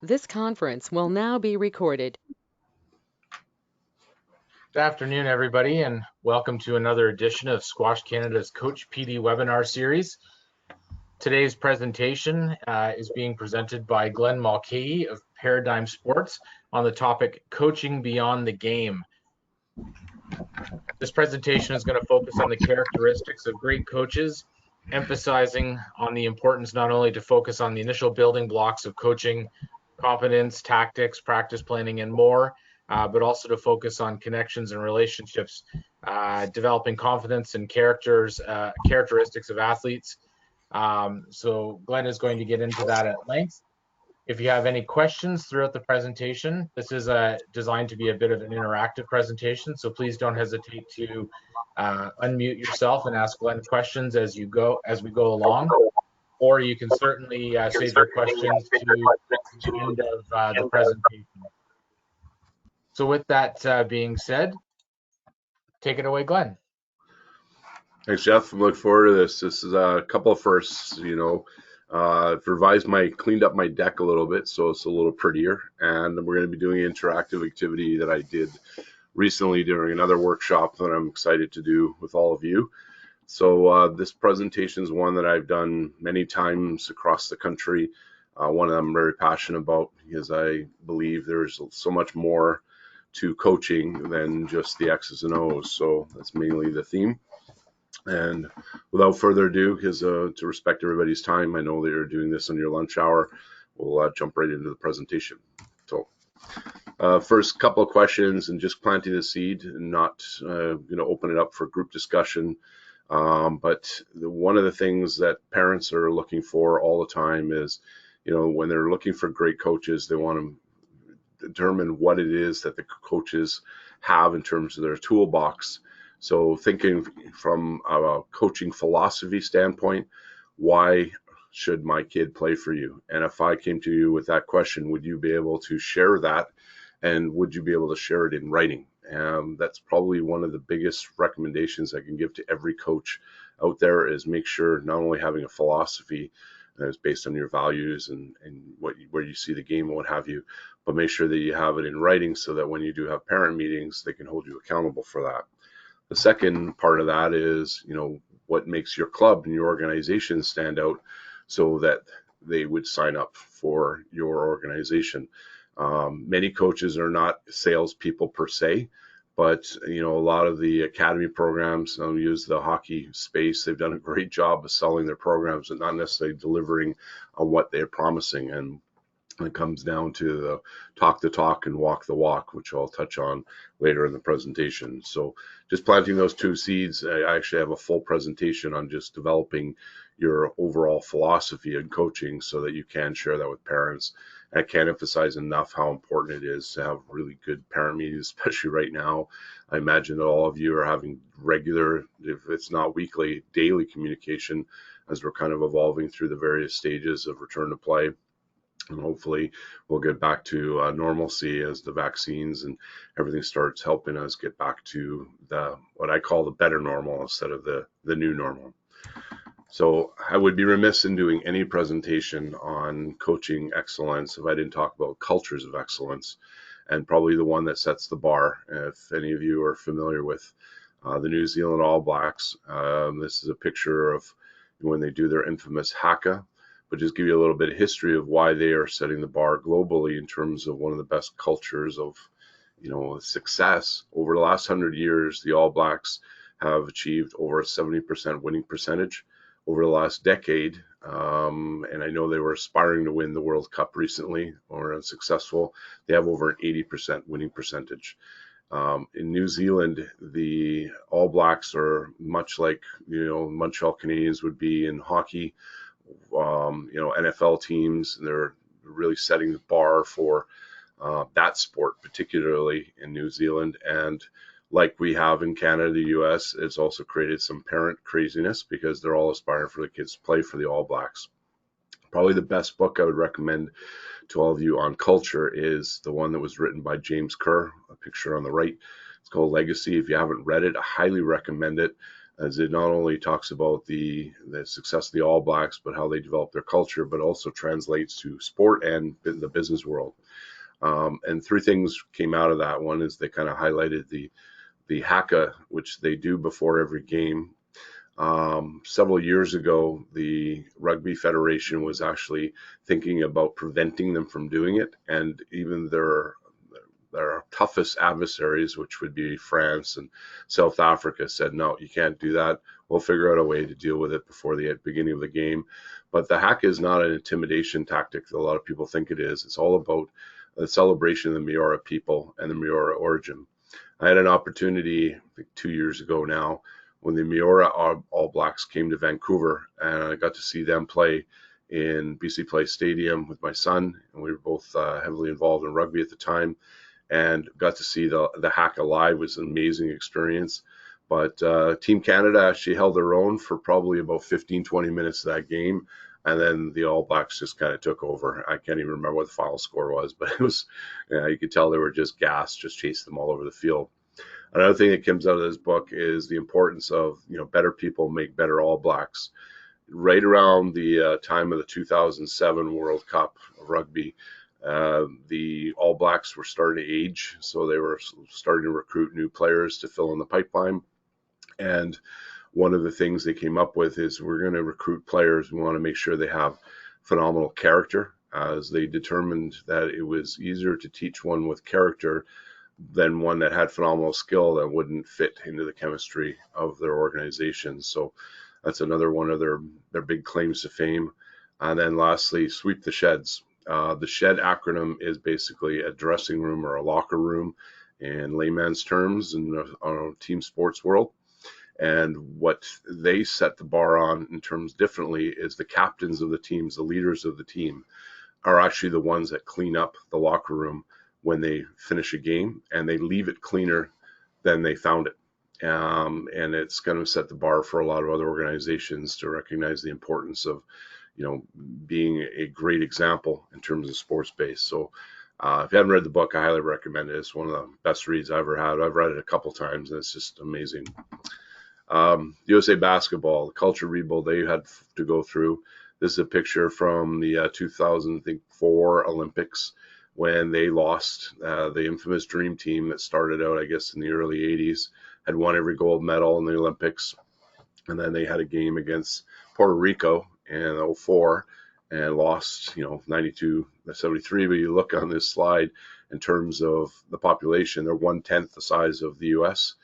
This conference will now be recorded. Good afternoon, everybody, and welcome to another edition of Squash Canada's Coach PD webinar series. Today's presentation is being presented by Glenn Mulcahy of Paradigm Sports on the topic Coaching Beyond the Game. This presentation is going to focus on the characteristics of great coaches, emphasizing on the importance not only to focus on the initial building blocks of coaching, competence, tactics, practice planning, and more, but also to focus on connections and relationships, developing confidence and characteristics of athletes. So Glenn is going to get into that at length. If you have any questions throughout the presentation, this is designed to be a bit of an interactive presentation, so please don't hesitate to unmute yourself and ask Glenn questions as we go along, or you can certainly save your questions to the end of the presentation. So with that being said, take it away, Glenn. Thanks, Jeff. I look forward to this. This is a couple of firsts. I've cleaned up my deck a little bit, so it's a little prettier. And we're going to be doing an interactive activity that I did recently during another workshop that I'm excited to do with all of you. So this presentation is one that I've done many times across the country. One that I'm very passionate about because I believe there's so much more to coaching than just the X's and O's. So that's mainly the theme. And without further ado, because to respect everybody's time, I know that you're doing this on your lunch hour, we'll jump right into the presentation. So first couple of questions, and just planting the seed, and not going to open it up for group discussion. But one of the things that parents are looking for all the time is, when they're looking for great coaches, they want to determine what it is that the coaches have in terms of their toolbox. So thinking from a coaching philosophy standpoint, why should my kid play for you? And if I came to you with that question, would you be able to share that? And would you be able to share it in writing? That's probably one of the biggest recommendations I can give to every coach out there, is make sure not only having a philosophy that is based on your values and where you see the game and what have you, but make sure that you have it in writing so that when you do have parent meetings, they can hold you accountable for that. The second part of that is, what makes your club and your organization stand out so that they would sign up for your organization. Many coaches are not salespeople per se, but a lot of the academy programs use the hockey space. They've done a great job of selling their programs and not necessarily delivering on what they're promising. And it comes down to the talk and walk the walk, which I'll touch on later in the presentation. So just planting those two seeds, I actually have a full presentation on just developing your overall philosophy in coaching so that you can share that with parents. And I can't emphasize enough how important it is to have really good parent meetings, especially right now. I imagine that all of you are having regular, if it's not weekly, daily communication as we're kind of evolving through the various stages of return to play. And hopefully we'll get back to normalcy as the vaccines and everything starts helping us get back to what I call the better normal instead of the new normal. So I would be remiss in doing any presentation on coaching excellence if I didn't talk about cultures of excellence, and probably the one that sets the bar. If any of you are familiar with the New Zealand All Blacks, this is a picture of when they do their infamous haka. But just give you a little bit of history of why they are setting the bar globally in terms of one of the best cultures of, success. Over the last 100 years, the All Blacks have achieved over a 70% winning percentage over the last decade. And I know they were aspiring to win the World Cup recently, or unsuccessful. They have over an 80% winning percentage. In New Zealand, the All Blacks are much like, Montreal Canadiens would be in hockey. NFL teams, and they're really setting the bar for that sport, particularly in New Zealand. And like we have in Canada, the US, it's also created some parent craziness because they're all aspiring for the kids to play for the All Blacks. Probably the best book I would recommend to all of you on culture is the one that was written by James Kerr, a picture on the right. It's called Legacy. If you haven't read it, I highly recommend it. as it not only talks about the success of the All Blacks, but how they develop their culture, but also translates to sport and the business world. And three things came out of that. One is they kind of highlighted the haka, which they do before every game. Several years ago, the Rugby Federation was actually thinking about preventing them from doing it, and even their toughest adversaries, which would be France and South Africa, said, no, you can't do that. We'll figure out a way to deal with it before the beginning of the game. But the haka is not an intimidation tactic that a lot of people think it is. It's all about the celebration of the Maora people and the Maora origin. I had an opportunity, I think 2 years ago now, when the Maora All Blacks came to Vancouver, and I got to see them play in BC Place Stadium with my son, and we were both heavily involved in rugby at the time, and got to see the haka live. It was an amazing experience. But Team Canada actually held their own for probably about 15-20 minutes of that game, and then the All Blacks just kind of took over. I can't even remember what the final score was, but it was, you could tell they were just gassed, just chasing them all over the field. Another thing that comes out of this book is the importance of, better people make better All Blacks. Right around the time of the 2007 World Cup of rugby, the All Blacks were starting to age, so they were starting to recruit new players to fill in the pipeline. And one of the things they came up with is, we're going to recruit players. We want to make sure they have phenomenal character, as they determined that it was easier to teach one with character than one that had phenomenal skill that wouldn't fit into the chemistry of their organization. So that's another one of their big claims to fame. And then lastly, sweep the sheds. The SHED acronym is basically a dressing room or a locker room in layman's terms in our team sports world. And what they set the bar on in terms differently is the captains of the teams, the leaders of the team, are actually the ones that clean up the locker room when they finish a game, and they leave it cleaner than they found it. And it's going to set the bar for a lot of other organizations to recognize the importance of, being a great example in terms of sports base. So if you haven't read the book, I highly recommend it. It's one of the best reads I ever had. I've read it a couple times, and it's just amazing. USA Basketball, the culture rebuild they had to go through. This is a picture from the 2004 Olympics, when they lost. The infamous Dream Team that started out, I guess, in the early 80s, had won every gold medal in the Olympics. And then they had a game against Puerto Rico in 04 and lost, 92-73. But you look on this slide in terms of the population, they're 1/10 the size of the US.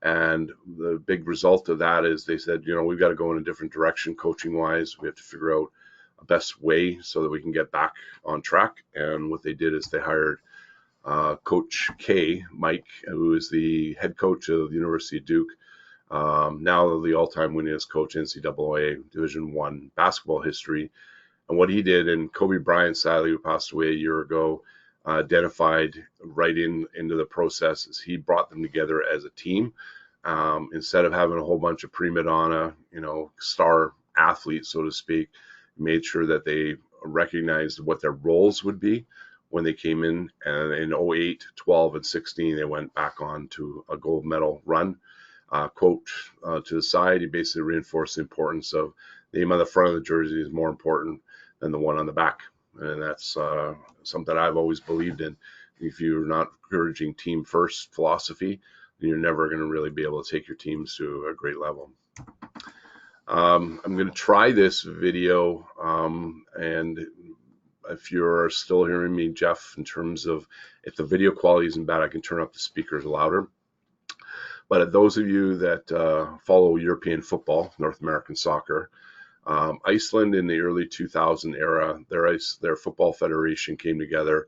And the big result of that is they said, we've got to go in a different direction coaching wise. We have to figure out a best way so that we can get back on track. And what they did is they hired Coach K, Mike, who is the head coach of the University of Duke, now the all-time winningest coach NCAA Division I basketball history. And what he did, and Kobe Bryant, sadly, who passed away a year ago, identified right into the process, is he brought them together as a team. Instead of having a whole bunch of prima donna, star athletes, so to speak, made sure that they recognized what their roles would be when they came in. And in 08, 12, and 16, they went back on to a gold medal run. Quote to the side, he basically reinforced the importance of the name on the front of the jersey is more important than the one on the back. And that's something I've always believed in. If you're not encouraging team first philosophy, then you're never going to really be able to take your teams to a great level. I'm going to try this video, and if you're still hearing me, Jeff, in terms of if the video quality isn't bad, I can turn up the speakers louder. But those of you that follow European football, North American soccer, Iceland in the early 2000 era, their football federation came together,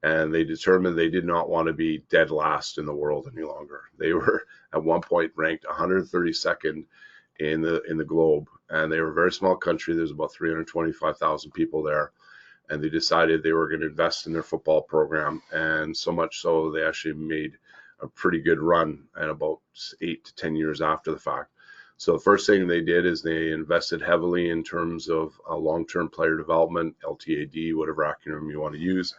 and they determined they did not want to be dead last in the world any longer. They were at one point ranked 132nd in the globe, and they were a very small country. There's about 325,000 people there, and they decided they were going to invest in their football program, and so much so they actually made a pretty good run at about 8 to 10 years after the fact. So the first thing they did is they invested heavily in terms of a long-term player development, LTAD, whatever acronym you want to use,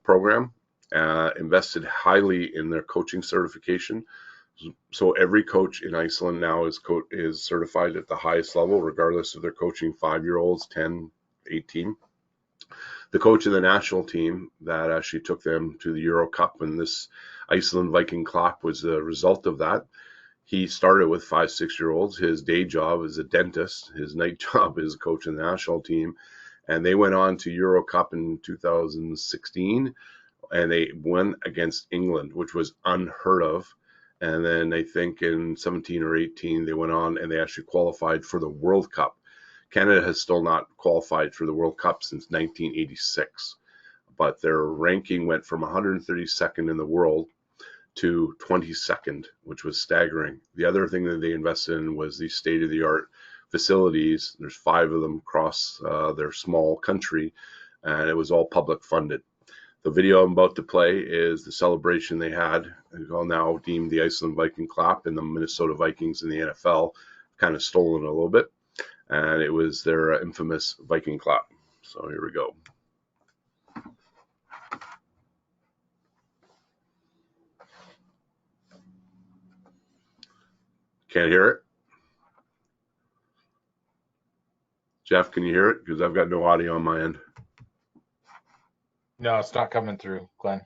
program, invested highly in their coaching certification. So every coach in Iceland now is certified at the highest level, regardless if they're coaching 5-year-olds, 10, 18. The coach of the national team that actually took them to the Euro Cup, and this Iceland Viking Klopp was the result of that. He started with 5, 6-year-olds. His day job is a dentist. His night job is coaching the national team. And they went on to Euro Cup in 2016, and they won against England, which was unheard of. And then I think in 17 or 18, they went on and they actually qualified for the World Cup. Canada has still not qualified for the World Cup since 1986, but their ranking went from 132nd in the world to 22nd, which was staggering. The other thing that they invested in was the state-of-the-art facilities. There's 5 of them across their small country, and it was all public funded. The video I'm about to play is the celebration they had. It's all now deemed the Iceland Viking Clap, and the Minnesota Vikings in the NFL kind of stolen a little bit. And it was their infamous Viking Clap. So here we go. Can't hear it? Jeff, can you hear it? Because I've got no audio on my end. No, it's not coming through, Glenn.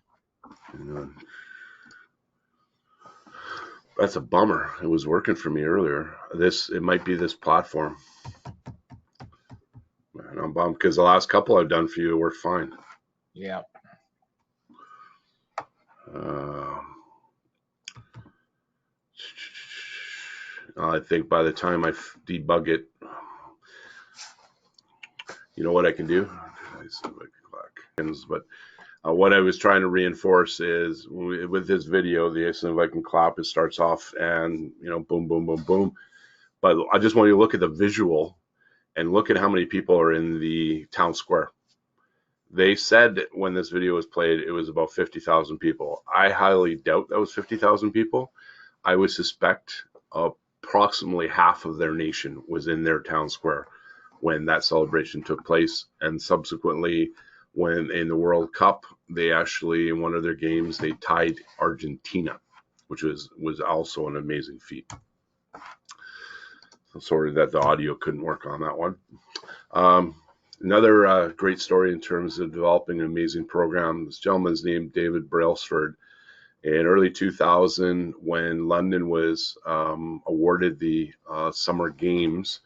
That's a bummer. It was working for me earlier. It might be this platform. Man, I'm bummed because the last couple I've done for you worked fine. Yeah. I think by the time I debug it, you know what I can do? But what I was trying to reinforce is with this video, the Iceland Viking Clap, it starts off and, boom, boom, boom, boom. But I just want you to look at the visual and look at how many people are in the town square. They said when this video was played, it was about 50,000 people. I highly doubt that was 50,000 people. I would suspect approximately half of their nation was in their town square when that celebration took place. And subsequently, when in the World Cup, they actually, in one of their games, they tied Argentina, which was also an amazing feat. So sorry that the audio couldn't work on that one. Another great story in terms of developing an amazing program. This gentleman's named David Brailsford. In early 2000, when London was awarded the Summer Games,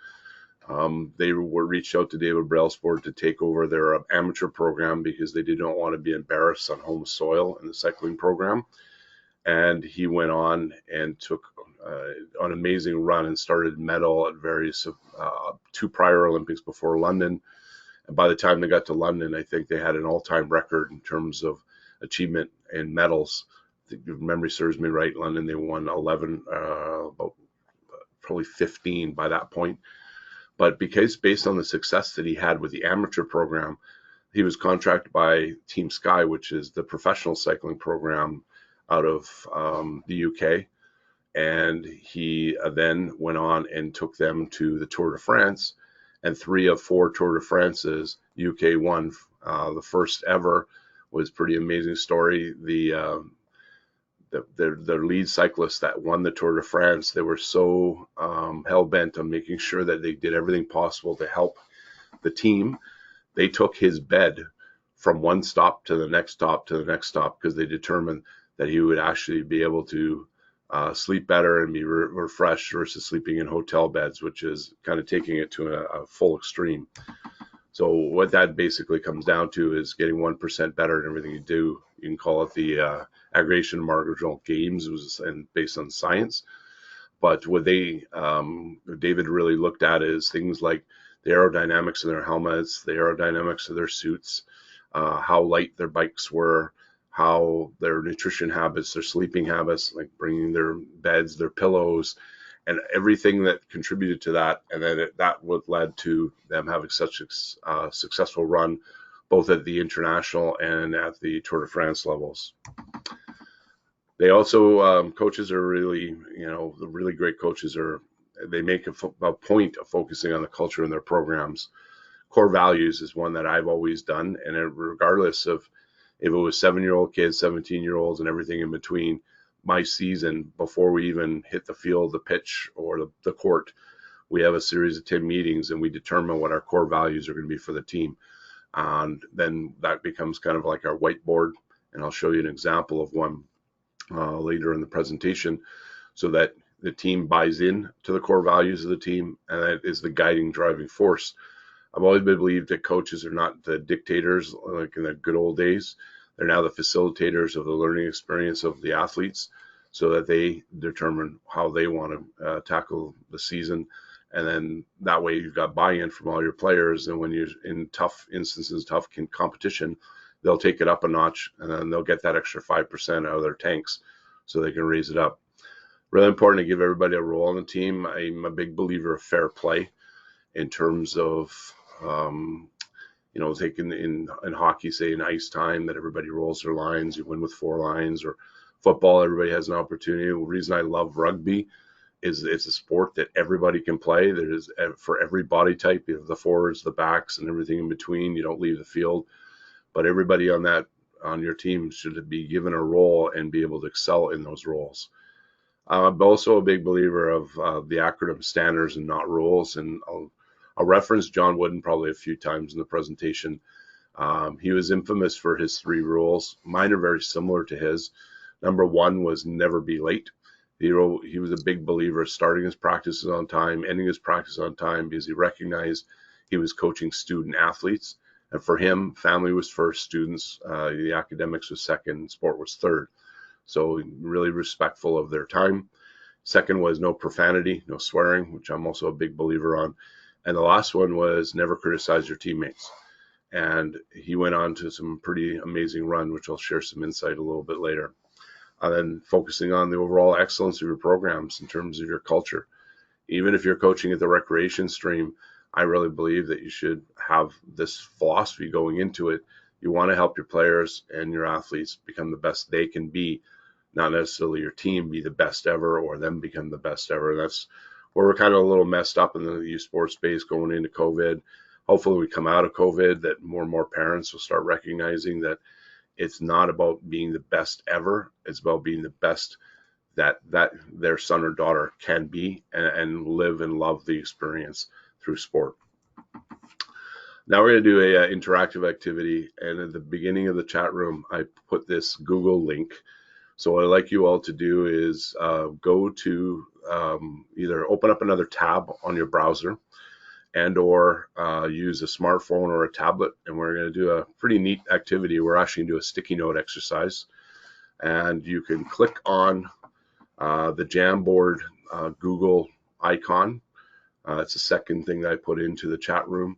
they were reached out to David Brailsford to take over their amateur program because they did not want to be embarrassed on home soil in the cycling program. And he went on and took an amazing run and started medal at various 2 prior Olympics before London. And by the time they got to London, I think they had an all-time record in terms of achievement in medals. If memory serves me right, London, they won 11, about probably 15 by that point. But because based on the success that he had with the amateur program, he was contracted by Team Sky, which is the professional cycling program out of the UK. And he then went on and took them to the Tour de France. And 3 of 4 Tour de France's, UK won. The first ever was a pretty amazing story. Their lead cyclist that won the Tour de France, they were so hell-bent on making sure that they did everything possible to help the team. They took his bed from one stop to the next stop to the next stop because they determined that he would actually be able to sleep better and be refreshed versus sleeping in hotel beds, which is kind of taking it to a full extreme. So what that basically comes down to is getting 1% better at everything you do. You can call it the aggregation of marginal gains. It was based on science. But what David really looked at is things like the aerodynamics of their helmets, the aerodynamics of their suits, how light their bikes were, how their nutrition habits, their sleeping habits, like bringing their beds, their pillows, and everything that contributed to that. And then that would led to them having such a successful run, both at the international and at the Tour de France levels. They also, coaches are really, the really great coaches they make a point of focusing on the culture in their programs. Core values is one that I've always done. And regardless of if it was 7-year-old kids, 17-year-olds, and everything in between, my season, before we even hit the field, the pitch, or the court, we have a series of 10 meetings and we determine what our core values are going to be for the team. And then that becomes kind of like our whiteboard. And I'll show you an example of one later in the presentation, so that the team buys in to the core values of the team, and that is the guiding, driving force. I've always believed that coaches are not the dictators like in the good old days. They're now the facilitators of the learning experience of the athletes, so that they determine how they want to tackle the season. And then that way you've got buy-in from all your players. And when you're in tough instances, tough competition, they'll take it up a notch, and then they'll get that extra 5% out of their tanks so they can raise it up. Really important to give everybody a role on the team. I'm a big believer of fair play in terms of, taking in hockey, say in ice time, that everybody rolls their lines, you win with 4 lines, or football, everybody has an opportunity. The reason I love rugby is it's a sport that everybody can play. There is for every body type. You have the forwards, the backs, and everything in between. You don't leave the field, but everybody on your team should be given a role and be able to excel in those roles. I'm also a big believer of the acronym standards and not rules, and I'll reference John Wooden probably a few times in the presentation. He was infamous for his 3 rules. Mine are very similar to his. Number 1 was never be late. He was a big believer of starting his practices on time, ending his practice on time, because he recognized he was coaching student athletes. And for him, family was first, students, the academics was second, sport was third. So really respectful of their time. Second was no profanity, no swearing, which I'm also a big believer on. And the last one was never criticize your teammates. And he went on to some pretty amazing run, which I'll share some insight a little bit later. And then focusing on the overall excellence of your programs in terms of your culture. Even if you're coaching at the recreation stream, I really believe that you should have this philosophy going into it. You want to help your players and your athletes become the best they can be, not necessarily your team be the best ever or them become the best ever. That's where we're kind of a little messed up in the youth sports space going into COVID. Hopefully we come out of COVID, that more and more parents will start recognizing that it's not about being the best ever. It's about being the best that their son or daughter can be, and live and love the experience through sport. Now we're going to do an interactive activity, and at the beginning of the chat room, I put this Google link. So what I'd like you all to do is go to either open up another tab on your browser, and or use a smartphone or a tablet, and we're going to do a pretty neat activity. We're actually going to do a sticky note exercise, and you can click on the Jamboard Google icon. It's the second thing that I put into the chat room.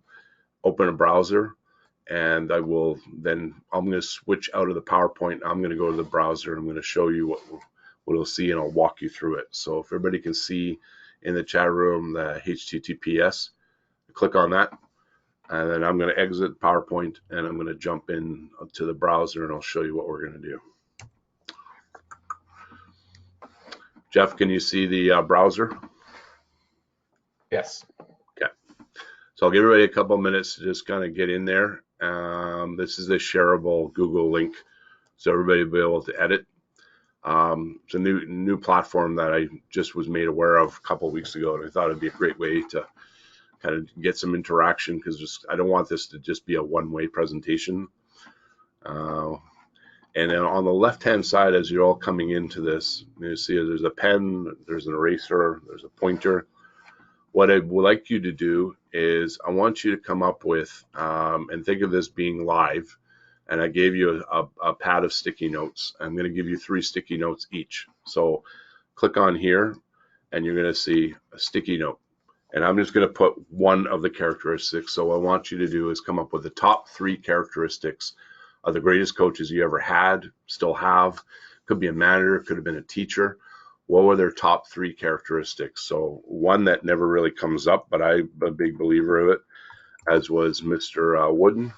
Open a browser, and I'm going to switch out of the PowerPoint. I'm going to go to the browser, and I'm going to show you what you'll see, and I'll walk you through it. So if everybody can see in the chat room the HTTPS, click on that, and then I'm going to exit PowerPoint, and I'm going to jump in to the browser, and I'll show you what we're going to do. Jeff, can you see the browser? Yes. Okay. So I'll give everybody a couple of minutes to just kind of get in there. This is a shareable Google link, so everybody will be able to edit. It's a new platform that I just was made aware of a couple of weeks ago, and I thought it'd be a great way to kind of get some interaction, because I don't want this to just be a one-way presentation. And then on the left-hand side, as you're all coming into this, you see there's a pen, there's an eraser, there's a pointer. What I would like you to do is I want you to come up with, and think of this being live, and I gave you a pad of sticky notes. I'm going to give you 3 sticky notes each. So click on here, and you're going to see a sticky note. And I'm just going to put one of the characteristics. So what I want you to do is come up with the top 3 characteristics of the greatest coaches you ever had, still have. Could be a manager, could have been a teacher. What were their top 3 characteristics? So one that never really comes up, but I'm a big believer of it, as was Mr. Wooden.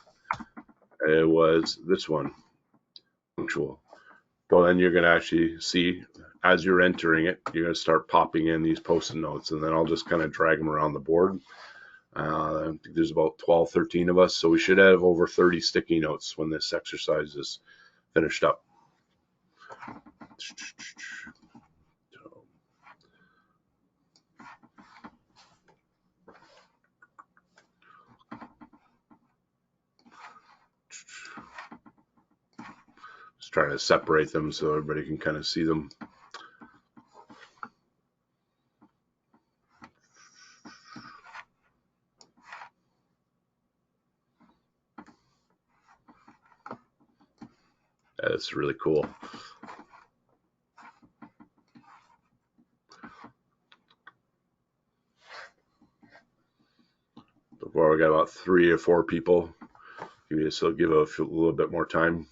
It was this one, punctual. So then you're going to actually see, as you're entering it, you're going to start popping in these Post-it notes, and then I'll just kind of drag them around the board. I think there's about 12, 13 of us, so we should have over 30 sticky notes when this exercise is finished up. Just trying to separate them so everybody can kind of see them. That's really cool. Before we got about 3 or 4 people. Give a little bit more time.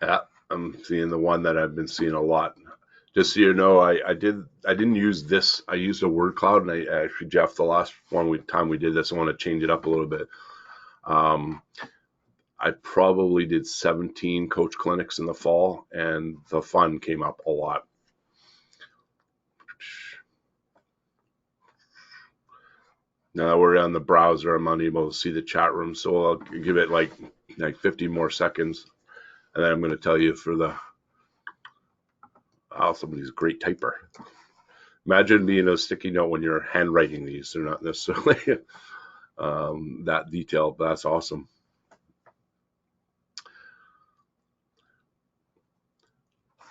Yeah, I'm seeing the one that I've been seeing a lot. Just so you know, I didn't use this. I used a word cloud, and I actually, Jeff, the last time we did this, I want to change it up a little bit. I probably did 17 coach clinics in the fall, and the fun came up a lot. Now that we're on the browser, I'm unable to see the chat room, so I'll give it like 50 more seconds, and then I'm going to tell you for the. Oh, somebody's a great typer. Imagine being a sticky note when you're handwriting these. They're not necessarily that detailed, but that's awesome.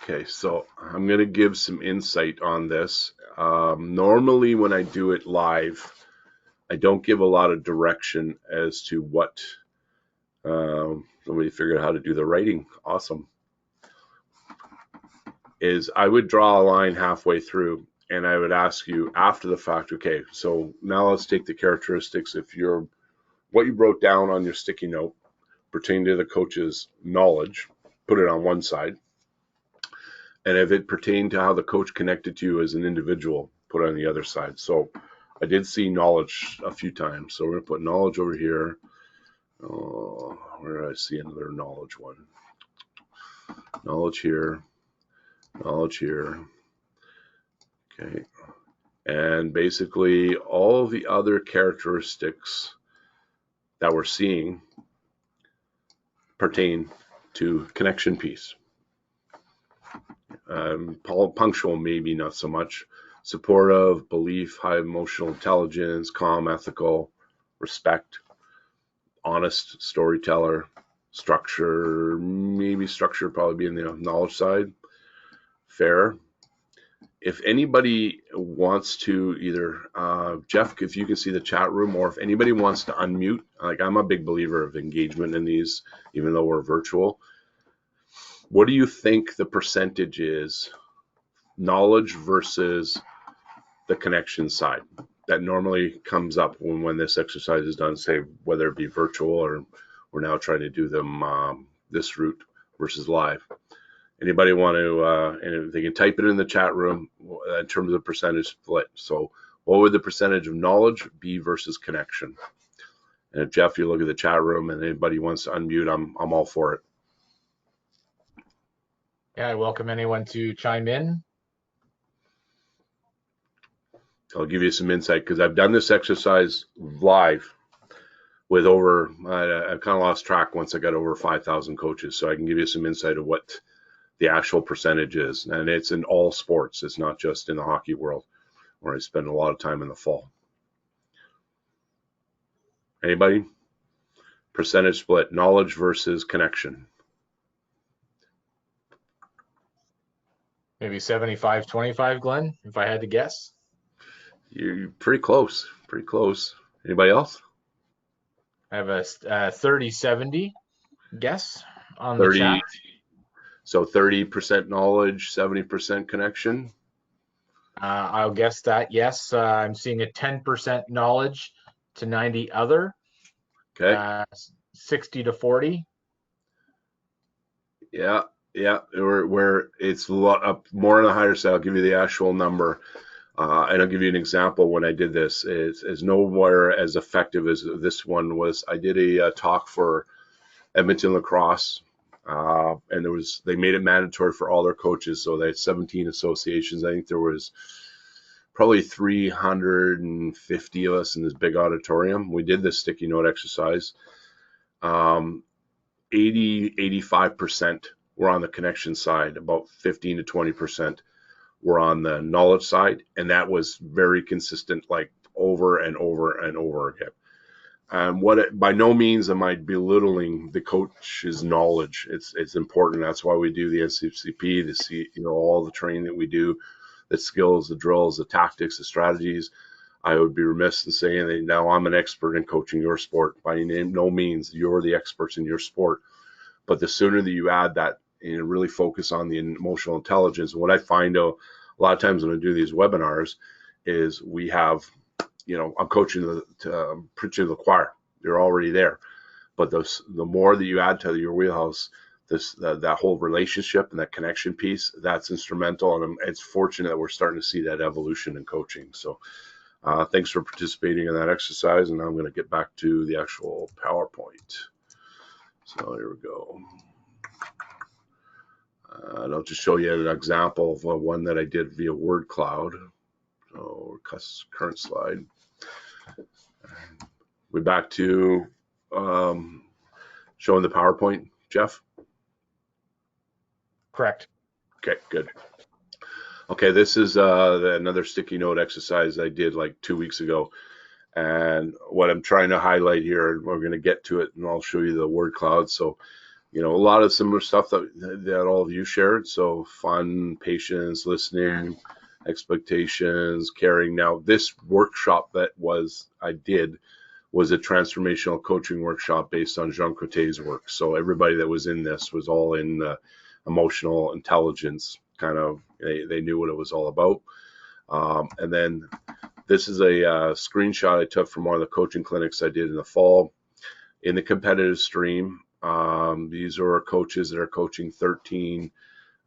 Okay, so I'm going to give some insight on this. Normally when I do it live, I don't give a lot of direction as to what, somebody figured out how to do the writing. Awesome. Is I would draw a line halfway through and I would ask you after the fact, okay, so now let's take the characteristics. If what you wrote down on your sticky note pertaining to the coach's knowledge, put it on one side. And if it pertained to how the coach connected to you as an individual, put it on the other side. So I did see knowledge a few times. So we're going to put knowledge over here. Oh, where did I see another knowledge one? Knowledge here. Knowledge here. Okay. And basically all the other characteristics that we're seeing pertain to connection piece. Punctual, maybe not so much. Supportive, belief, high emotional intelligence, calm, ethical, respect, honest, storyteller, structure, maybe structure probably be in the knowledge side, fair. If anybody wants to either, Jeff, if you can see the chat room, or if anybody wants to unmute, like I'm a big believer of engagement in these, even though we're virtual. What do you think the percentage is, knowledge versus the connection side, that normally comes up when this exercise is done, say whether it be virtual or we're now trying to do them this route versus live? Anybody want to, and they can type it in the chat room in terms of percentage split. So what would the percentage of knowledge be versus connection? And if Jeff, you look at the chat room and anybody wants to unmute, I'm all for it. Yeah, I welcome anyone to chime in. I'll give you some insight because I've done this exercise live with over, I kind of lost track once I got over 5,000 coaches. So I can give you some insight of what the actual percentage is. And it's in all sports. It's not just in the hockey world where I spend a lot of time in the fall. Anybody? Percentage split, knowledge versus connection. Maybe 75-25, Glenn, if I had to guess. You're pretty close, pretty close. Anybody else? I have a 30-70 guess on 30, the chat. So 30% knowledge, 70% connection. I'll guess that, yes. I'm seeing a 10% knowledge to 90 other. Okay. 60-40. Yeah, where it's a lot up more on the higher side. I'll give you the actual number. And I'll give you an example when I did this. It's nowhere as effective as this one was. I did a talk for Edmonton Lacrosse, and they made it mandatory for all their coaches. So they had 17 associations. I think there was probably 350 of us in this big auditorium. We did this sticky note exercise. 85% were on the connection side, about 15 to 20% were on the knowledge side, and that was very consistent, like over and over and over again. By no means am I belittling the coach's knowledge. It's important. That's why we do the NCCP, all the training that we do, the skills, the drills, the tactics, the strategies. I would be remiss in saying that now I'm an expert in coaching your sport. By no means you're the experts in your sport, but the sooner that you add that and really focus on the emotional intelligence. What I find out a lot of times when I do these webinars is we have, I'm coaching preaching to the choir. You're already there, but the more that you add to your wheelhouse, that whole relationship and that connection piece, that's instrumental. And it's fortunate that we're starting to see that evolution in coaching. So thanks for participating in that exercise. And now I'm going to get back to the actual PowerPoint. So here we go. I'll just show you an example of one that I did via word cloud. So current slide. We're back to showing the PowerPoint, Jeff? Correct. Okay, good. Okay, this is another sticky note exercise I did like 2 weeks ago. And what I'm trying to highlight here, we're going to get to it, and I'll show you the word cloud. So, a lot of similar stuff that all of you shared. So fun, patience, listening, expectations, caring. Now, this workshop that I did was a transformational coaching workshop based on Jean Cote's work. So everybody that was in this was all in emotional intelligence, kind of, they knew what it was all about. And then this is a screenshot I took from one of the coaching clinics I did in the fall. In the competitive stream, these are coaches that are coaching 13,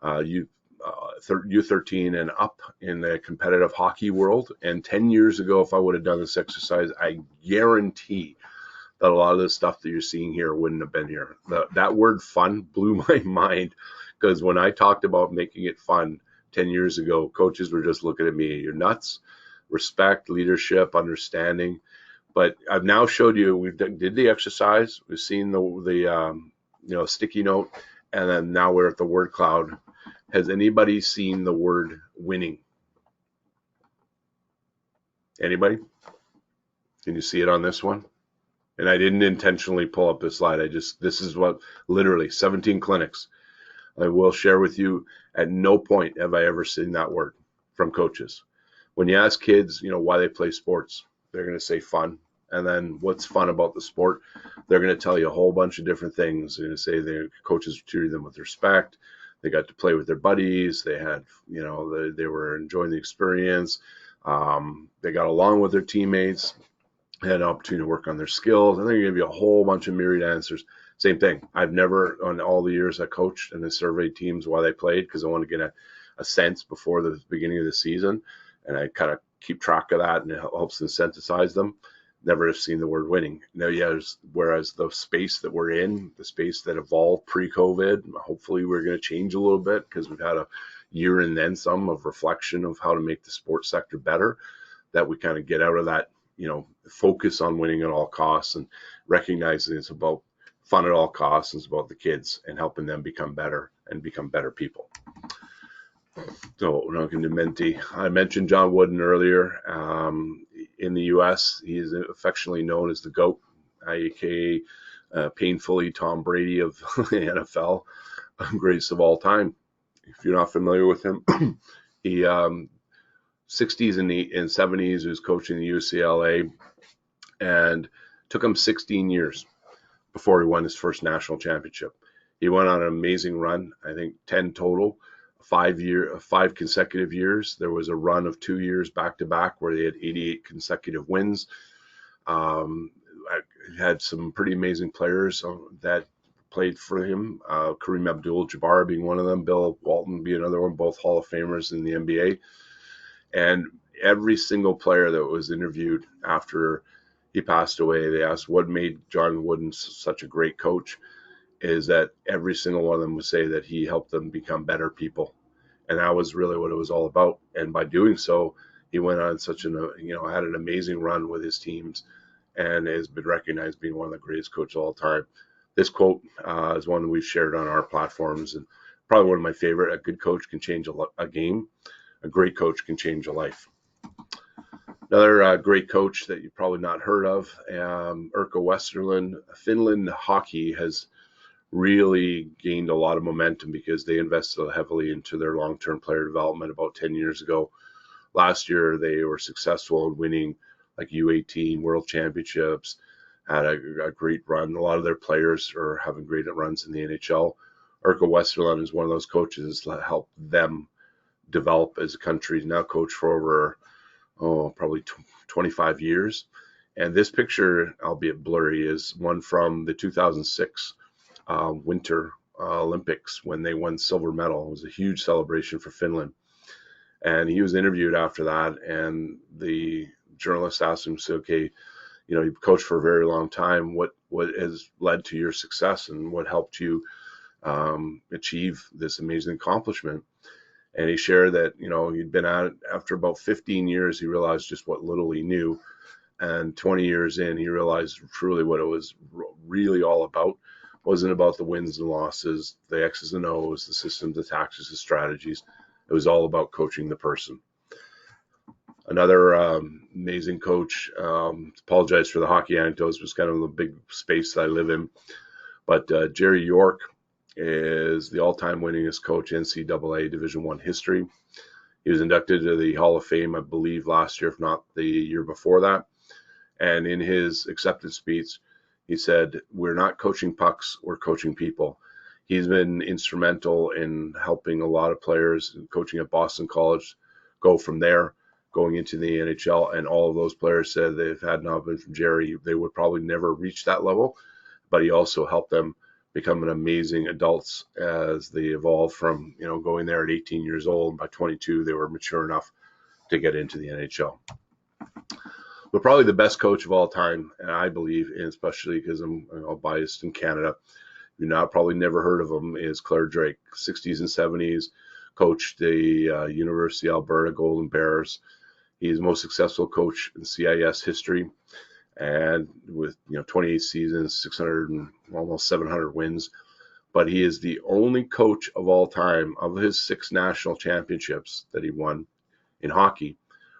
U13 and up in the competitive hockey world. And 10 years ago, if I would have done this exercise, I guarantee that a lot of the stuff that you're seeing here wouldn't have been here. That word fun blew my mind, because when I talked about making it fun 10 years ago, coaches were just looking at me, you're nuts. Respect, leadership, understanding. But I've now showed you, we did the exercise, we've seen the sticky note, and then now we're at the word cloud. Has anybody seen the word winning? Anybody? Can you see it on this one? And I didn't intentionally pull up this slide. This is what, literally 17 clinics. I will share with you, at no point have I ever seen that word from coaches. When you ask kids, why they play sports, they're going to say fun. And then what's fun about the sport? They're going to tell you a whole bunch of different things. They're going to say their coaches treated them with respect. They got to play with their buddies. They had, they were enjoying the experience. They got along with their teammates. They had an opportunity to work on their skills. And they're going to give you a whole bunch of myriad answers. Same thing. I've never, on all the years I coached and I surveyed teams while they played, because I want to get a sense before the beginning of the season. And I kind of keep track of that, and it helps synthesize them. Never have seen the word winning. Now, whereas the space that we're in, the space that evolved pre-COVID, hopefully we're going to change a little bit, because we've had a year and then some of reflection of how to make the sports sector better, that we kind of get out of that, focus on winning at all costs and recognizing it's about fun at all costs. It's about the kids and helping them become better and become better people. So we're not going to Menti. I mentioned John Wooden earlier. In the U.S., he is affectionately known as the GOAT, aka painfully Tom Brady of the NFL, greatest of all time. If you're not familiar with him, he 60s and 70s, he was coaching the UCLA, and took him 16 years before he won his first national championship. He went on an amazing run, I think 10 total. 5 consecutive years. There was a run of 2 years back to back where they had 88 consecutive wins. I had some pretty amazing players that played for him. Kareem Abdul-Jabbar being one of them, Bill Walton being another one, both Hall of Famers in the NBA. And every single player that was interviewed after he passed away, they asked what made John Wooden such a great coach, is that every single one of them would say that he helped them become better people. And that was really what it was all about. And by doing so, he went on such an, had an amazing run with his teams and has been recognized being one of the greatest coaches of all time. This quote is one that we've shared on our platforms, and probably one of my favorite. A good coach can change a game. A great coach can change a life. Another great coach that you've probably not heard of, Urko Westerlund. Finland hockey has really gained a lot of momentum because they invested heavily into their long-term player development about 10 years ago. Last year, they were successful in winning like U18 World Championships, had a great run. A lot of their players are having great runs in the NHL. Urko Westerlund is one of those coaches that helped them develop as a country. He's now coached for over, probably 25 years. And this picture, albeit blurry, is one from the 2006 Winter Olympics when they won silver medal. It was a huge celebration for Finland. And he was interviewed after that, and the journalist asked him, so, okay, you've coached for a very long time. What has led to your success, and what helped you achieve this amazing accomplishment? And he shared that, he'd been at it after about 15 years. He realized just what little he knew. And 20 years in, he realized truly what it was really all about. It wasn't about the wins and losses, the X's and O's, the systems, the tactics, the strategies. It was all about coaching the person. Another amazing coach, apologize for the hockey anecdotes, was kind of the big space that I live in. But Jerry York is the all-time winningest coach in NCAA Division I history. He was inducted to the Hall of Fame, I believe, last year, if not the year before that. And in his acceptance speech, he said, "We're not coaching pucks, we're coaching people." He's been instrumental in helping a lot of players, coaching at Boston College, go from there, going into the NHL. And all of those players said that if it had not been from Jerry, they would probably never reach that level. But he also helped them become an amazing adults as they evolved from, going there at 18 years old. And by 22, they were mature enough to get into the NHL. But probably the best coach of all time, and I believe, and especially because I'm biased in Canada, you've probably never heard of him, is Claire Drake. 60s and 70s, coached the University of Alberta Golden Bears. He's the most successful coach in CIS history, and with 28 seasons, 600 and almost 700 wins. But he is the only coach of all time, of his 6 national championships that he won in hockey.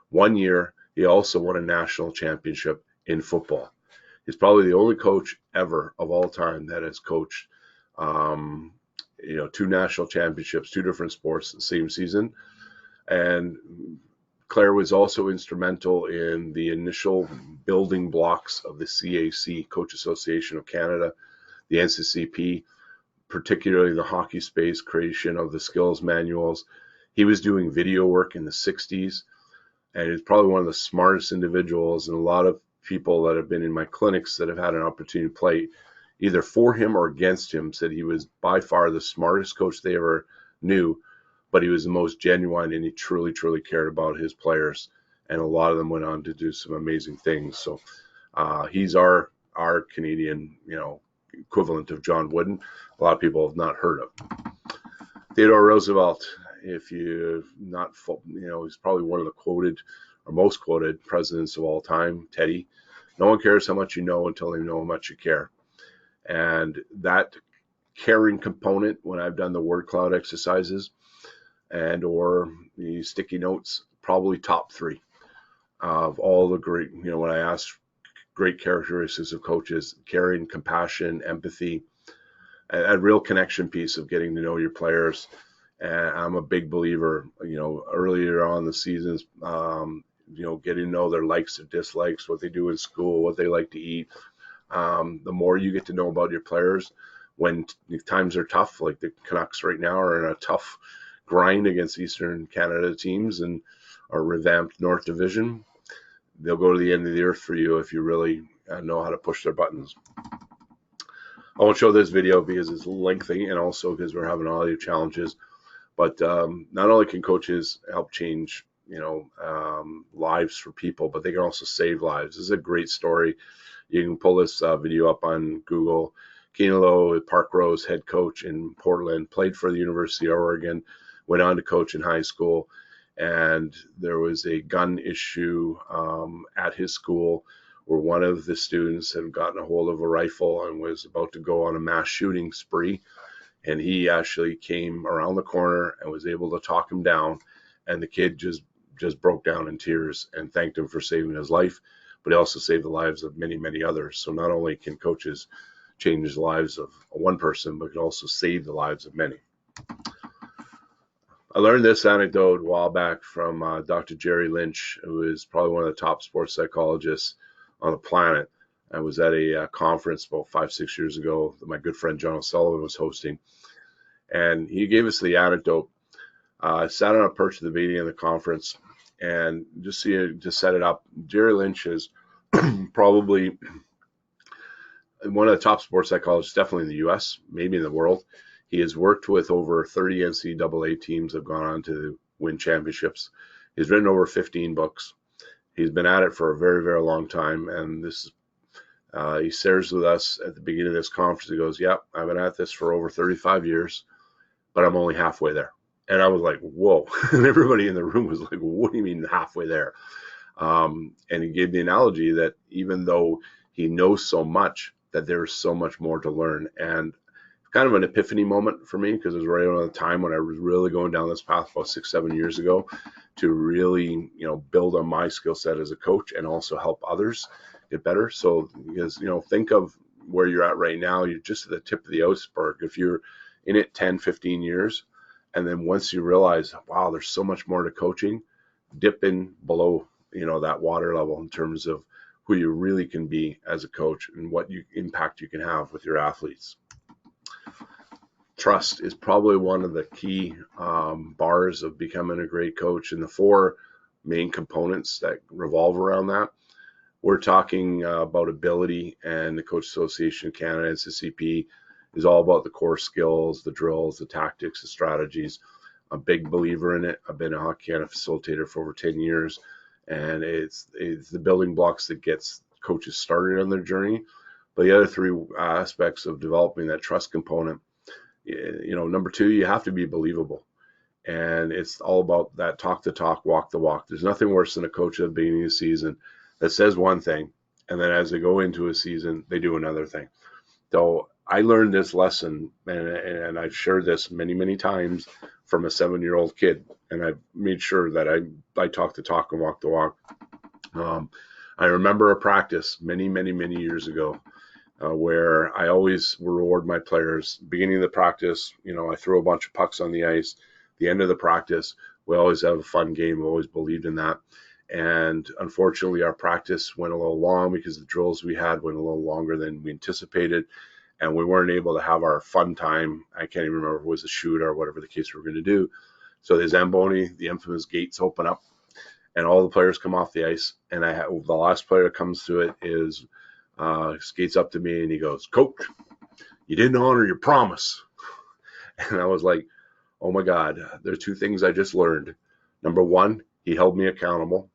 One year, he also won a national championship in football. He's probably the only coach ever of all time that has coached, 2 national championships, 2 different sports in the same season. And Claire was also instrumental in the initial building blocks of the CAC, Coach Association of Canada, the NCCP, particularly the hockey space, creation of the skills manuals. He was doing video work in the 60s, and he's probably one of the smartest individuals, and a lot of people that have been in my clinics that have had an opportunity to play either for him or against him said he was by far the smartest coach they ever knew, but he was the most genuine, and he truly, truly cared about his players. And a lot of them went on to do some amazing things. So he's our Canadian, equivalent of John Wooden. A lot of people have not heard of. Theodore Roosevelt, if you've not, he's probably one of the quoted or most quoted presidents of all time. Teddy, no one cares how much you know until they know how much you care. And that caring component, when I've done the word cloud exercises and or the sticky notes, probably top 3 of all the great, when I ask great characteristics of coaches: caring, compassion, empathy, a real connection piece of getting to know your players. And I'm a big believer, earlier on in the seasons, getting to know their likes and dislikes, what they do in school, what they like to eat. The more you get to know about your players, when times are tough, like the Canucks right now are in a tough grind against Eastern Canada teams and our revamped North Division, they'll go to the end of the earth for you if you really know how to push their buttons. I won't show this video because it's lengthy, and also because we're having audio challenges. But not only can coaches help change lives for people, but they can also save lives. This is a great story. You can pull this video up on Google. Keenan Lowe, Park Rose head coach in Portland, played for the University of Oregon, went on to coach in high school, and there was a gun issue at his school where one of the students had gotten a hold of a rifle and was about to go on a mass shooting spree. And he actually came around the corner and was able to talk him down. And the kid just broke down in tears and thanked him for saving his life, but he also saved the lives of many, many others. So not only can coaches change the lives of one person, but can also save the lives of many. I learned this anecdote a while back from Dr. Jerry Lynch, who is probably one of the top sports psychologists on the planet. I was at a conference about 5-6 years ago that my good friend John O'Sullivan was hosting, and he gave us the anecdote. I sat on a perch at the beginning of the conference, and just to set it up, Jerry Lynch is probably one of the top sports psychologists, definitely in the U.S., maybe in the world. He has worked with over 30 NCAA teams that have gone on to win championships. He's written over 15 books. He's been at it for a very, very long time, and he shares with us at the beginning of this conference. He goes, "Yep, I've been at this for over 35 years, but I'm only halfway there." And I was like, "Whoa!" And everybody in the room was like, "What do you mean halfway there?" And he gave the analogy that even though he knows so much, that there's so much more to learn. And kind of an epiphany moment for me, because it was right around the time when I was really going down this path about 6-7 years ago to really, build on my skill set as a coach and also help others get better. So, because, think of where you're at right now. You're just at the tip of the iceberg. If you're in it 10-15 years, and then once you realize, wow, there's so much more to coaching, dip in below, that water level in terms of who you really can be as a coach and what impact you can have with your athletes. Trust is probably one of the key bars of becoming a great coach, and the 4 main components that revolve around that. We're talking about ability, and the Coach Association of Canada, NCCP, is all about the core skills, the drills, the tactics, the strategies. I'm a big believer in it. I've been a Hockey Canada facilitator for over 10 years, and it's the building blocks that gets coaches started on their journey. But the other 3 aspects of developing that trust component, number 2, you have to be believable. And it's all about that talk the talk, walk the walk. There's nothing worse than a coach at the beginning of the season that says one thing, and then as they go into a season, they do another thing. So I learned this lesson, and I've shared this many, many times from a 7-year-old kid, and I've made sure that I talk the talk and walk the walk. I remember a practice many, many, many years ago where I always reward my players. Beginning of the practice, I throw a bunch of pucks on the ice. The end of the practice, we always have a fun game. We always believed in that. And unfortunately, our practice went a little long because the drills we had went a little longer than we anticipated. And we weren't able to have our fun time. I can't even remember if it was a shoot or whatever the case we were going to do. So the Zamboni, the infamous gates open up, and all the players come off the ice. And the last player that comes to it is skates up to me and he goes, "Coach, you didn't honor your promise." And I was like, oh my God, there are 2 things I just learned. Number 1, he held me accountable.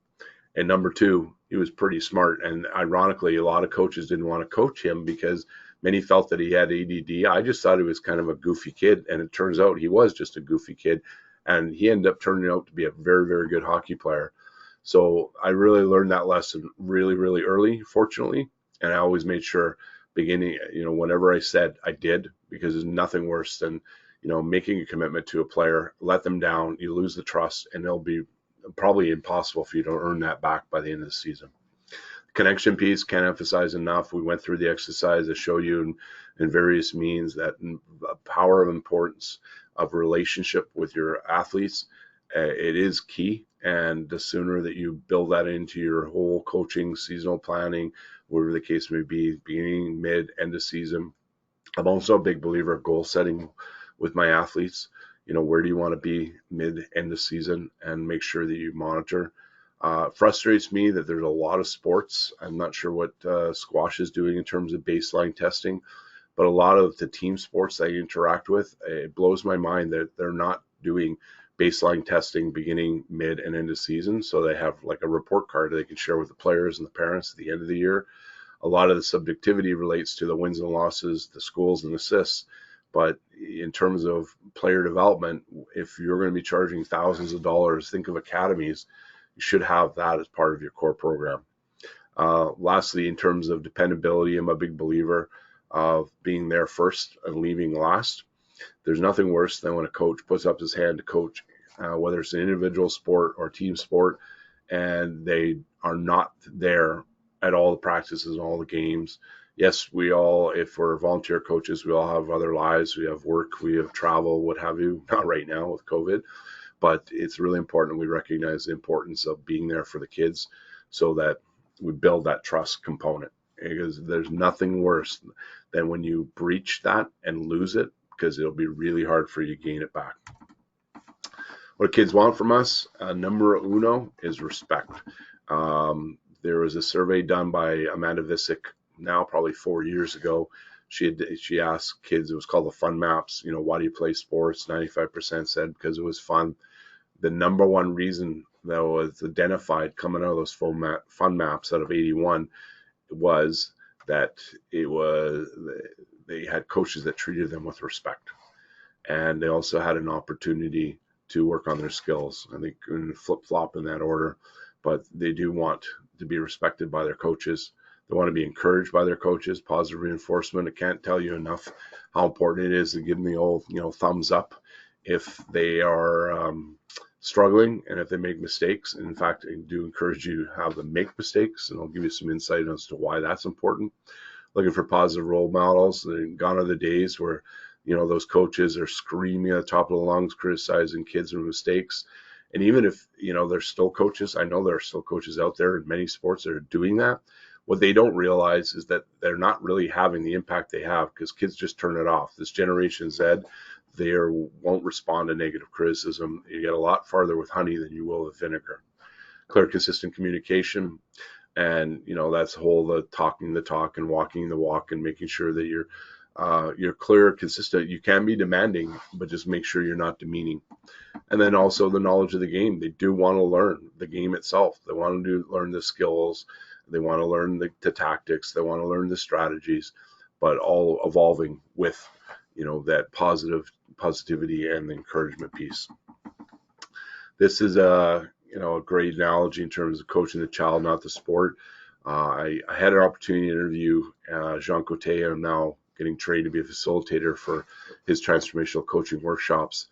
And number 2, he was pretty smart. And ironically, a lot of coaches didn't want to coach him because many felt that he had ADD. I just thought he was kind of a goofy kid. And it turns out he was just a goofy kid. And he ended up turning out to be a very, very good hockey player. So I really learned that lesson really, really early, fortunately. And I always made sure beginning, whenever I said, I did, because there's nothing worse than, making a commitment to a player, let them down, you lose the trust, and it'll be probably impossible for you to earn that back by the end of the season. Connection piece, can't emphasize enough. We went through the exercise to show you in various means that the power of importance of relationship with your athletes, it is key. And the sooner that you build that into your whole coaching, seasonal planning, whatever the case may be, beginning, mid, end of season. I'm also a big believer of goal setting with my athletes. Where do you want to be mid, end of season, and make sure that you monitor. Frustrates me that there's a lot of sports. I'm not sure what squash is doing in terms of baseline testing, but a lot of the team sports I interact with, it blows my mind that they're not doing baseline testing beginning, mid, and end of season. So they have like a report card they can share with the players and the parents at the end of the year. A lot of the subjectivity relates to the wins and losses, the scores and assists. But in terms of player development, if you're going to be charging thousands of dollars, think of academies, you should have that as part of your core program. Lastly, in terms of dependability, I'm a big believer of being there first and leaving last. There's nothing worse than when a coach puts up his hand to coach, whether it's an individual sport or team sport, and they are not there at all the practices and all the games. Yes, we all, if we're volunteer coaches, we all have other lives. We have work, we have travel, what have you. Not right now with COVID, but it's really important we recognize the importance of being there for the kids so that we build that trust component, because there's nothing worse than when you breach that and lose it, because it'll be really hard for you to gain it back. What kids want from us, numero uno, is respect. There was a survey done by Amanda Visick now probably 4 years ago. She asked kids, it was called the Fun Maps, why do you play sports? 95% said because it was fun. The number one reason that was identified coming out of those fun maps out of 81 was that they had coaches that treated them with respect, and they also had an opportunity to work on their skills. I think flip-flop in that order, but they do want to be respected by their coaches. They want to be encouraged by their coaches, positive reinforcement. I can't tell you enough how important it is to give them the old, thumbs up if they are struggling and if they make mistakes. And in fact, I do encourage you to have them make mistakes, and I'll give you some insight as to why that's important. Looking for positive role models. Gone are the days where, those coaches are screaming at the top of the lungs, criticizing kids for mistakes. And even if, there's still coaches, I know there are still coaches out there in many sports that are doing that. What they don't realize is that they're not really having the impact they have, because kids just turn it off. This Generation Z, they won't respond to negative criticism. You get a lot farther with honey than you will with vinegar. Clear, consistent communication. And, that's the talking the talk and walking the walk, and making sure that you're clear, consistent. You can be demanding, but just make sure you're not demeaning. And then also the knowledge of the game. They do want to learn the game itself. They want to learn the skills. They want to learn the tactics. They want to learn the strategies, but all evolving with, that positivity and the encouragement piece. This is a great analogy in terms of coaching the child, not the sport. I had an opportunity to interview Jean Cote. I'm now getting trained to be a facilitator for his transformational coaching workshops.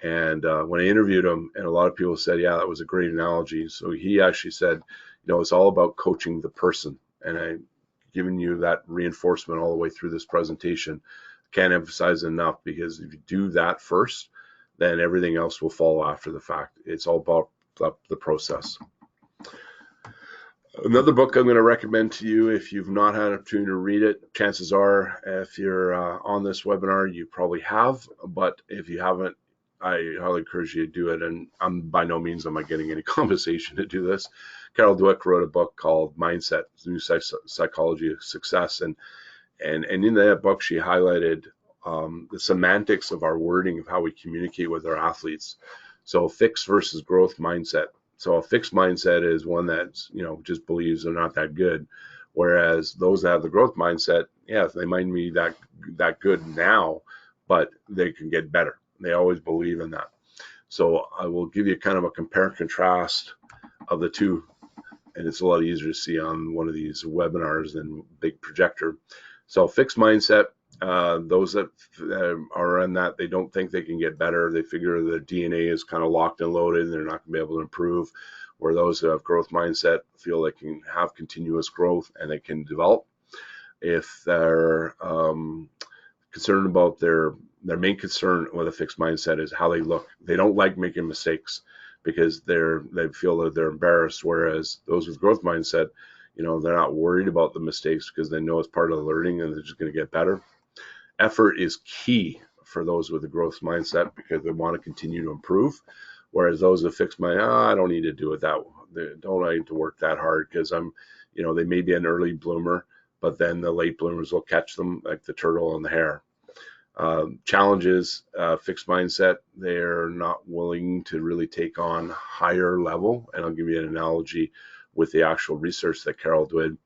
And when I interviewed him, and a lot of people said, yeah, that was a great analogy. So he actually said, it's all about coaching the person. And I'm giving you that reinforcement all the way through this presentation. Can't emphasize enough, because if you do that first, then everything else will follow after the fact. It's all about the process. Another book I'm going to recommend to you, if you've not had an opportunity to read it, chances are if you're on this webinar, you probably have, but if you haven't, I highly encourage you to do it. And by no means am I getting any compensation to do this. Carol Dweck wrote a book called Mindset, New Psychology of Success. And in that book, she highlighted the semantics of our wording of how we communicate with our athletes. So fixed versus growth mindset. So a fixed mindset is one that's, just believes they're not that good. Whereas those that have the growth mindset, yeah, they might be that good now, but they can get better. They always believe in that. So I will give you kind of a compare and contrast of the two. And it's a lot easier to see on one of these webinars than big projector. So fixed mindset, those that are in that, they don't think they can get better. They figure their DNA is kind of locked and loaded and they're not going to be able to improve. Where those who have growth mindset feel they can have continuous growth and they can develop. If they're concerned about their main concern with a fixed mindset is how they look. They don't like making mistakes because they feel that they're embarrassed. Whereas those with growth mindset, they're not worried about the mistakes because they know it's part of the learning and they're just going to get better. Effort is key for those with a growth mindset because they want to continue to improve. Whereas those with fixed mind, I don't need to do it that way. Don't need to work that hard because they may be an early bloomer, but then the late bloomers will catch them like the turtle and the hare. Challenges, fixed mindset, they're not willing to really take on higher level. And I'll give you an analogy with the actual research that Carol did.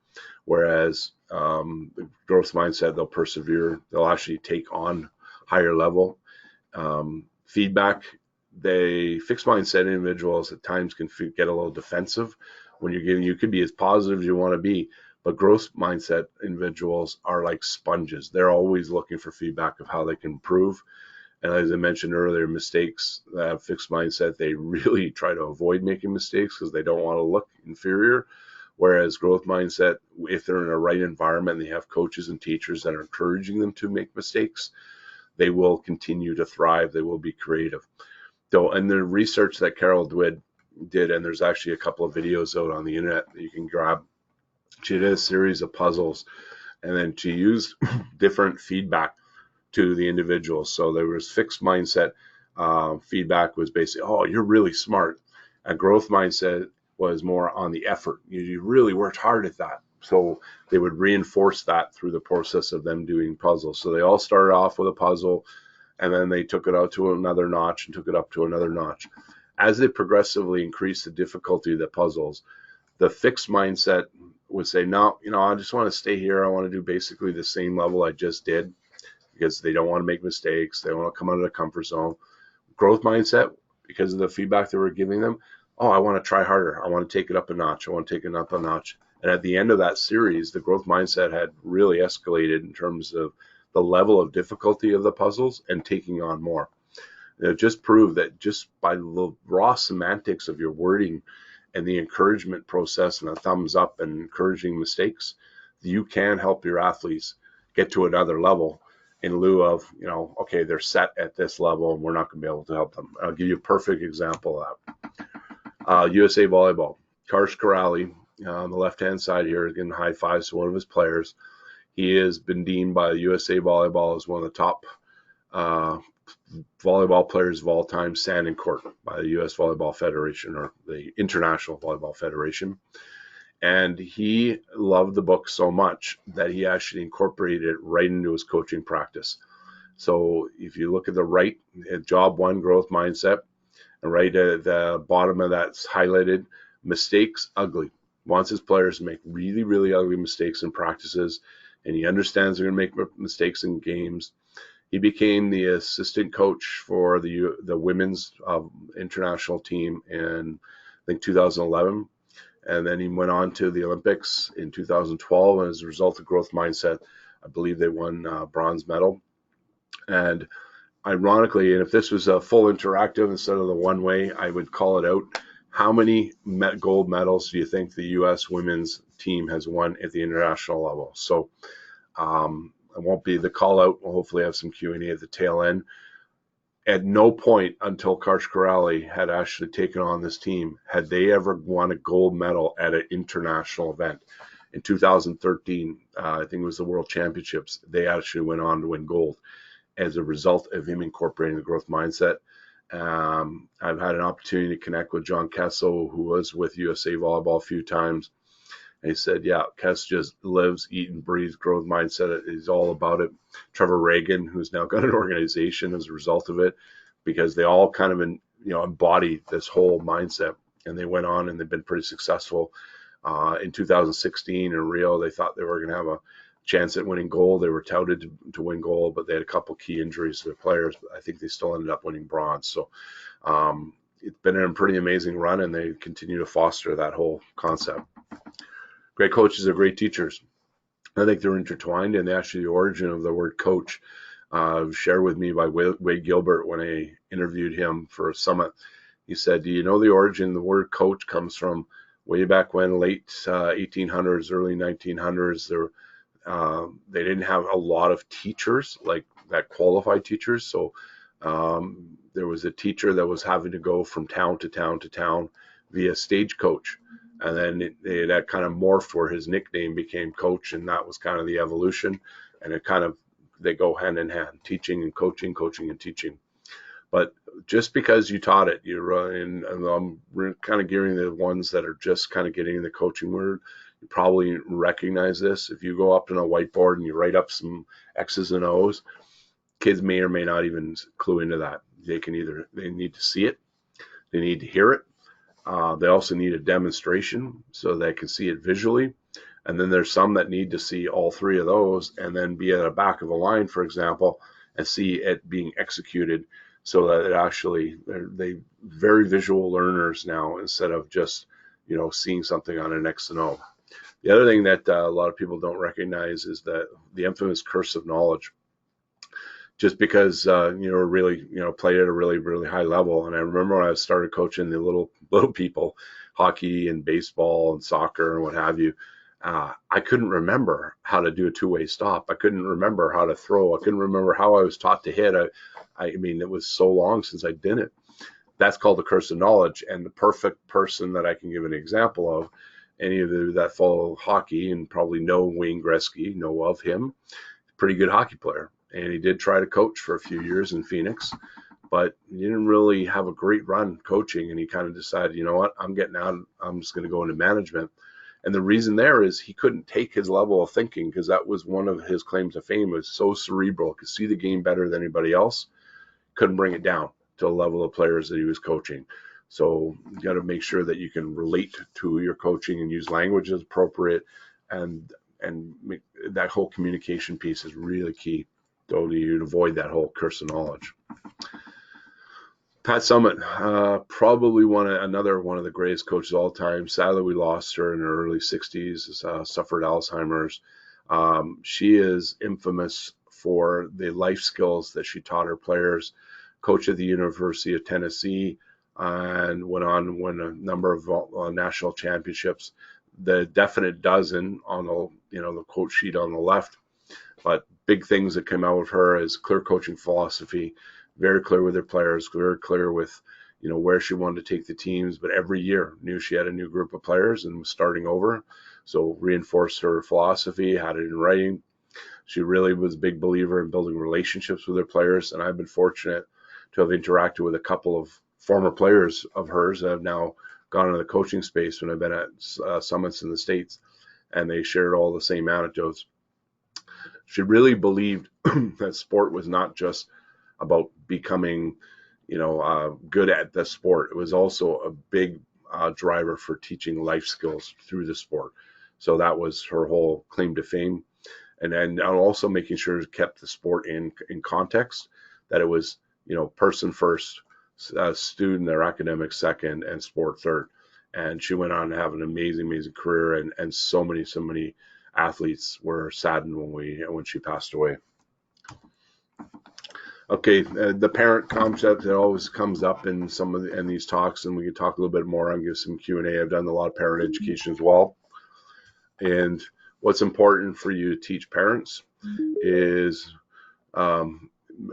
Whereas the growth mindset, they'll persevere, they'll actually take on higher level. Feedback, they fixed mindset individuals at times can get a little defensive when you're giving, you could be as positive as you want to be, but growth mindset individuals are like sponges. They're always looking for feedback of how they can improve. And as I mentioned earlier, mistakes, that have fixed mindset, they really try to avoid making mistakes because they don't want to look inferior. Whereas growth mindset, if they're in a right environment and they have coaches and teachers that are encouraging them to make mistakes, they will continue to thrive. They will be creative. So, and the research that Carol did, and there's actually a couple of videos out on the internet that you can grab. She did a series of puzzles, and then she used different feedback to the individuals. So there was fixed mindset feedback was basically, oh, you're really smart. A growth mindset was more on the effort. You really worked hard at that. So they would reinforce that through the process of them doing puzzles. So they all started off with a puzzle, and then they took it out to another notch and took it up to another notch. As they progressively increased the difficulty of the puzzles, the fixed mindset would say, no, I just want to stay here. I want to do basically the same level I just did, because they don't want to make mistakes. They don't want to come out of the comfort zone. Growth mindset, because of the feedback they were giving them, oh, I want to try harder. I want to take it up a notch. I want to take it up a notch. And at the end of that series, the growth mindset had really escalated in terms of the level of difficulty of the puzzles and taking on more. It just proved that just by the raw semantics of your wording and the encouragement process and a thumbs up and encouraging mistakes, you can help your athletes get to another level in lieu of, okay, they're set at this level and we're not going to be able to help them. I'll give you a perfect example of that. USA Volleyball. Karsh Kiraly, on the left-hand side here, is getting high fives to one of his players. He has been deemed by USA Volleyball as one of the top volleyball players of all time, sand and court, by the U.S. Volleyball Federation, or the International Volleyball Federation. And he loved the book so much that he actually incorporated it right into his coaching practice. So if you look at the right, job one, growth mindset, and right at the bottom of that's highlighted, mistakes, ugly. Wants his players to make really, really ugly mistakes in practices, and he understands they're going to make mistakes in games. He became the assistant coach for the women's international team in, I think, 2011. And then he went on to the Olympics in 2012. And as a result of growth mindset, I believe they won bronze medal. And ironically, and if this was a full interactive instead of the one way, I would call it out. How many gold medals do you think the U.S. women's team has won at the international level? So it won't be the call out. We'll hopefully have some Q&A at the tail end. At no point until Karsh Kiraly had actually taken on this team had they ever won a gold medal at an international event. In 2013, I think it was the World Championships, they actually went on to win gold as a result of him incorporating the growth mindset. I've had an opportunity to connect with John Kessel, who was with USA Volleyball a few times. And he said, yeah, Kess just lives, eats, and breathes growth mindset. He's all about it. Trevor Reagan, who's now got an organization as a result of it, because they all kind of embody this whole mindset. And they went on and they've been pretty successful. In 2016 in Rio, they thought they were going to have a chance at winning gold. They were touted to win gold, but they had a couple key injuries to their players. But I think they still ended up winning bronze. So it's been a pretty amazing run, and they continue to foster that whole concept. Great coaches are great teachers. I think they're intertwined, and actually the origin of the word coach shared with me by Wade Gilbert when I interviewed him for a summit. He said, do you know the origin? The word coach comes from way back when, late 1800s, early 1900s. They didn't have a lot of teachers, like that qualified teachers. So there was a teacher that was having to go from town to town to town via stagecoach. And then that kind of morphed where his nickname became coach, and that was kind of the evolution. And they go hand in hand, teaching and coaching, coaching and teaching. But just because you taught it, and I'm kind of gearing the ones that are just kind of getting in the coaching word, you probably recognize this. If you go up on a whiteboard and you write up some X's and O's, kids may or may not even clue into that. They need to see it, they need to hear it. They also need a demonstration so they can see it visually. And then there's some that need to see all three of those and then be at the back of a line, for example, and see it being executed so that it actually, they very visual learners now instead of just, seeing something on an X and O. The other thing that a lot of people don't recognize is that the infamous curse of knowledge. Just because really played at a really really high level, and I remember when I started coaching the little people, hockey and baseball and soccer and what have you, I couldn't remember how to do a two-way stop. I couldn't remember how to throw. I couldn't remember how I was taught to hit. I mean, it was so long since I did it. That's called the curse of knowledge. And the perfect person that I can give an example of, any of you that follow hockey and probably know Wayne Gretzky, know of him, pretty good hockey player. And he did try to coach for a few years in Phoenix, but he didn't really have a great run coaching. And he kind of decided, you know what, I'm getting out. I'm just going to go into management. And the reason there is he couldn't take his level of thinking, because that was one of his claims to fame, was so cerebral, could see the game better than anybody else, couldn't bring it down to a level of players that he was coaching. So you got to make sure that you can relate to your coaching and use language as appropriate. And that whole communication piece is really key. So you avoid that whole curse of knowledge. Pat Summitt, probably another one of the greatest coaches of all time. Sadly, we lost her in her early 60s, suffered Alzheimer's. She is infamous for the life skills that she taught her players. Coach at the University of Tennessee, and went on to win a number of national championships. The definite dozen on the quote sheet on the left. But big things that came out of her is clear coaching philosophy, very clear with her players, very clear with, where she wanted to take the teams. But every year knew she had a new group of players and was starting over. So reinforced her philosophy, had it in writing. She really was a big believer in building relationships with her players. And I've been fortunate to have interacted with a couple of former players of hers that have now gone into the coaching space when I've been at summits in the States, and they shared all the same anecdotes. She really believed that sport was not just about becoming, good at the sport. It was also a big driver for teaching life skills through the sport. So that was her whole claim to fame. And then also making sure it kept the sport in context, that it was, person first, student or academic second, and sport third. And she went on to have an amazing career, and so many athletes were saddened when she passed away. Okay, the parent concept that always comes up in in these talks, and we can talk a little bit more and give some Q&A. I've done a lot of parent education as well. And what's important for you to teach parents is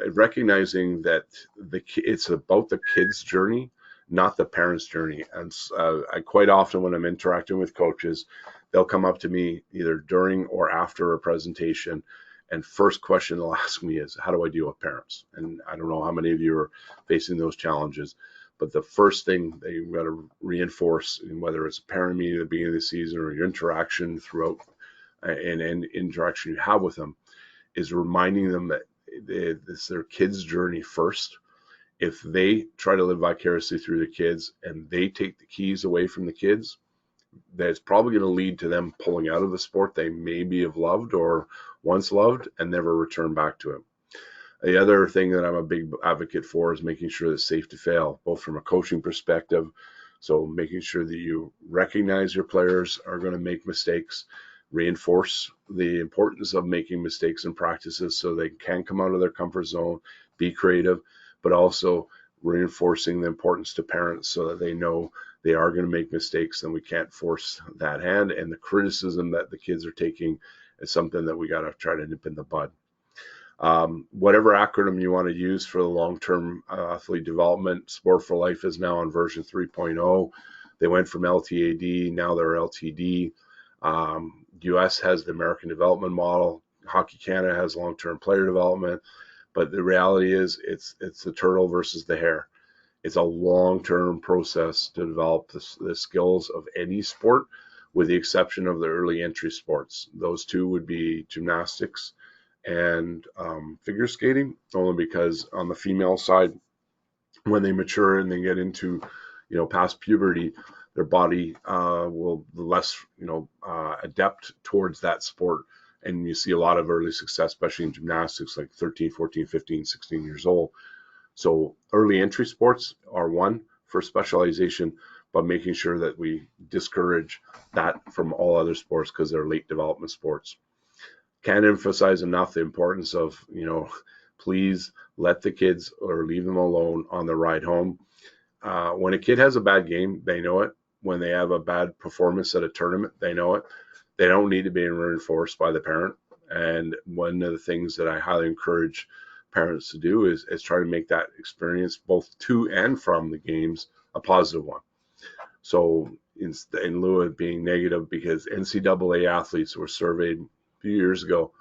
recognizing that it's about the kid's journey, not the parent's journey. And I quite often, when I'm interacting with coaches, they'll come up to me either during or after a presentation, and first question they'll ask me is, how do I deal with parents? And I don't know how many of you are facing those challenges, but the first thing that you've got to reinforce, whether it's a parent meeting at the beginning of the season or your interaction throughout and interaction you have with them, is reminding them that it's their kids' journey first. If they try to live vicariously through the kids and they take the keys away from the kids, that's probably going to lead to them pulling out of the sport they maybe have loved or once loved and never return back to it. The other thing that I'm a big advocate for is making sure that it's safe to fail, both from a coaching perspective. So making sure that you recognize your players are going to make mistakes, reinforce the importance of making mistakes in practices so they can come out of their comfort zone, be creative, but also reinforcing the importance to parents so that they know they are going to make mistakes and we can't force that hand. And the criticism that the kids are taking is something that we got to try to nip in the bud. Whatever acronym you want to use for the long-term athlete development, Sport for Life is now on version 3.0. They went from LTAD, now they're LTD. US has the American Development Model. Hockey Canada has long-term player development. But the reality is it's the turtle versus the hare. It's a long-term process to develop the skills of any sport, with the exception of the early entry sports. Those two would be gymnastics and figure skating, only because on the female side, when they mature and they get into, past puberty, their body will less, adept towards that sport. And you see a lot of early success, especially in gymnastics, like 13, 14, 15, 16 years old. So early entry sports are one for specialization, but making sure that we discourage that from all other sports because they're late development sports. Can't emphasize enough the importance of, please let the kids or leave them alone on the ride home. When a kid has a bad game, they know it. When they have a bad performance at a tournament, they know it. They don't need to be reinforced by the parent. And one of the things that I highly encourage parents to do is try to make that experience both to and from the games a positive one. So in lieu of being negative, because NCAA athletes were surveyed a few years ago,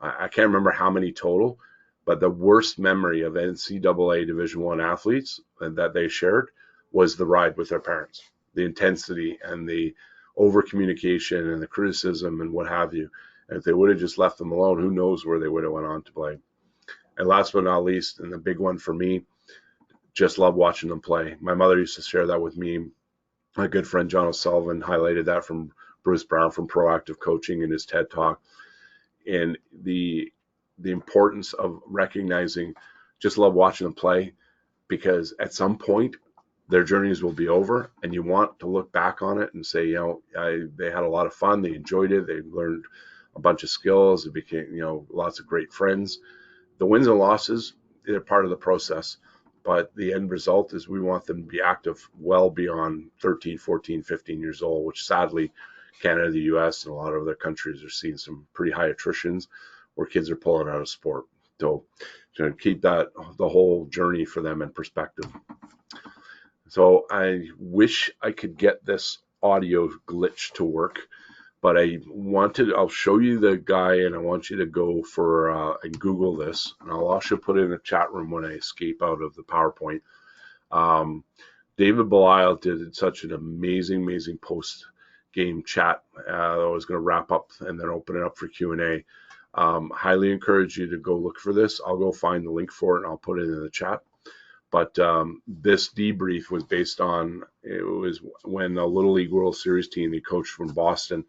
I can't remember how many total, but the worst memory of NCAA Division I athletes that they shared was the ride with their parents, the intensity and the over communication and the criticism and what have you. And if they would have just left them alone, who knows where they would have went on to play. And last but not least, and the big one for me, just love watching them play. My mother used to share that with me. My good friend John O'Sullivan highlighted that from Bruce Brown from Proactive Coaching in his TED Talk. And the importance of recognizing, just love watching them play, because at some point their journeys will be over and you want to look back on it and say, they had a lot of fun, they enjoyed it, they learned a bunch of skills, it became, lots of great friends. The wins and losses, they're part of the process, but the end result is we want them to be active well beyond 13, 14, 15 years old, which sadly Canada, the US, and a lot of other countries are seeing some pretty high attritions where kids are pulling out of sport. So to keep the whole journey for them in perspective. So I wish I could get this audio glitch to work, but I'll show you the guy, and I want you to go and Google this, and I'll also put it in the chat room when I escape out of the PowerPoint. David Belial did such an amazing post-game chat that I was going to wrap up and then open it up for Q&A. Highly encourage you to go look for this. I'll go find the link for it, and I'll put it in the chat. But this debrief was based on, it was when the Little League World Series team, the coach from Boston,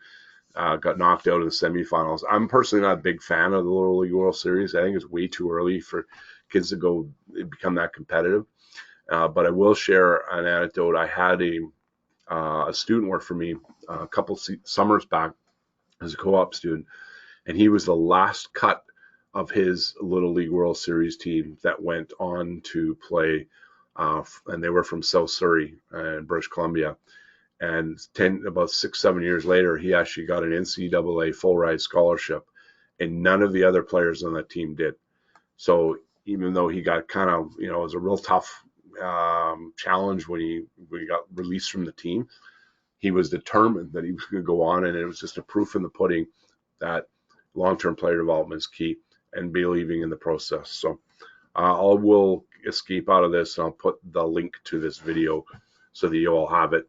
got knocked out in the semifinals. I'm personally not a big fan of the Little League World Series. I think it's way too early for kids to become that competitive. But I will share an anecdote. I had a student work for me a couple summers back as a co-op student, and he was the last cut of his Little League World Series team that went on to play, and they were from South Surrey in British Columbia. And about 6-7 years later, he actually got an NCAA full ride scholarship, and none of the other players on that team did. So even though he got kind of, it was a real tough challenge when he got released from the team, he was determined that he was going to go on, and it was just a proof in the pudding that long-term player development is key and believing in the process. So I will escape out of this, and I'll put the link to this video so that you all have it.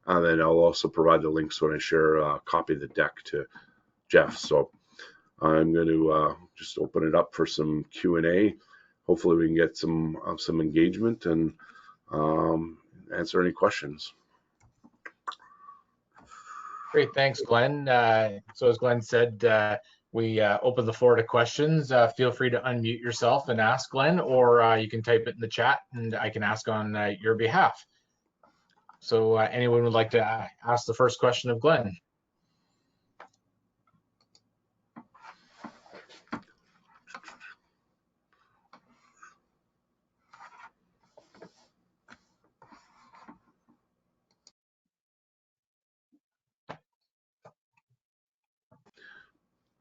And then I'll also provide the links when I share a copy of the deck to Jeff. So I'm going to just open it up for some Q&A. Hopefully we can get some engagement and answer any questions. Great, thanks, Glenn. So as Glenn said, we open the floor to questions. Feel free to unmute yourself and ask Glenn, or you can type it in the chat and I can ask on your behalf. So anyone would like to ask the first question of Glenn?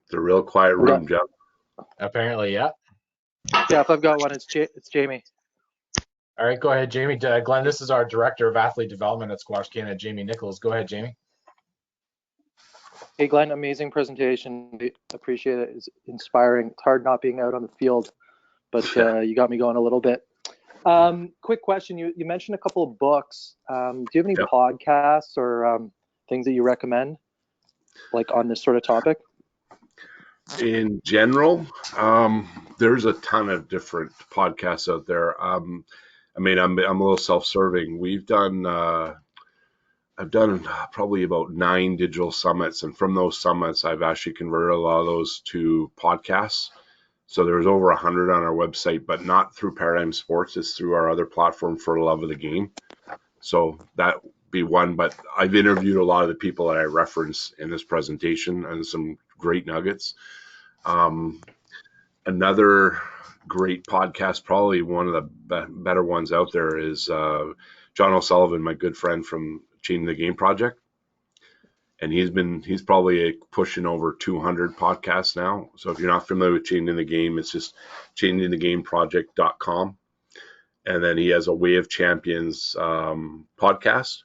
It's a real quiet room, Jeff. Apparently, yeah. Jeff, I've got one. It's Jamie. All right, go ahead, Jamie. Glenn, this is our Director of Athlete Development at Squash Canada, Jamie Nichols. Go ahead, Jamie. Hey, Glenn, amazing presentation. Appreciate it. It's inspiring. It's hard not being out on the field, but you got me going a little bit. Quick question. You mentioned a couple of books. Do you have any podcasts or things that you recommend, like on this sort of topic? In general, there's a ton of different podcasts out there. I mean, I'm a little self-serving. I've done probably about 9 digital summits, and from those summits, I've actually converted a lot of those to podcasts. So there's over 100 on our website, but not through Paradigm Sports. It's through our other platform, For the Love of the Game. So that be one. But I've interviewed a lot of the people that I reference in this presentation, and some great nuggets. Um, Another great podcast, probably one of the better ones out there, is John O'Sullivan, my good friend from Changing the Game Project. And he's probably pushing over 200 podcasts now. So if you're not familiar with Changing the Game, it's just changingthegameproject.com. And then he has a Way of Champions podcast.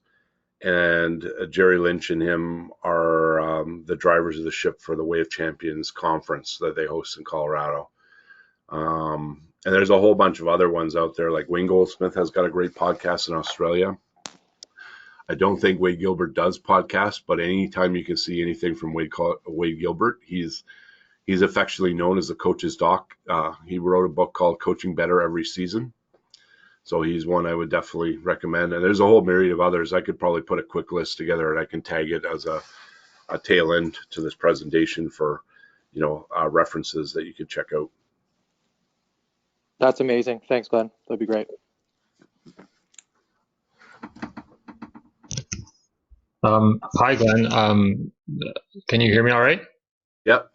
And Jerry Lynch and him are the drivers of the ship for the Way of Champions conference that they host in Colorado. And there's a whole bunch of other ones out there, like Wayne Goldsmith has got a great podcast in Australia. I don't think Wade Gilbert does podcasts, but anytime you can see anything from Wade Gilbert, he's affectionately known as the coach's doc. He wrote a book called Coaching Better Every Season. So he's one I would definitely recommend. And there's a whole myriad of others. I could probably put a quick list together, and I can tag it as a tail end to this presentation for, references that you could check out. That's amazing. Thanks, Glenn. That'd be great. Hi, Glenn. Can you hear me all right? Yep.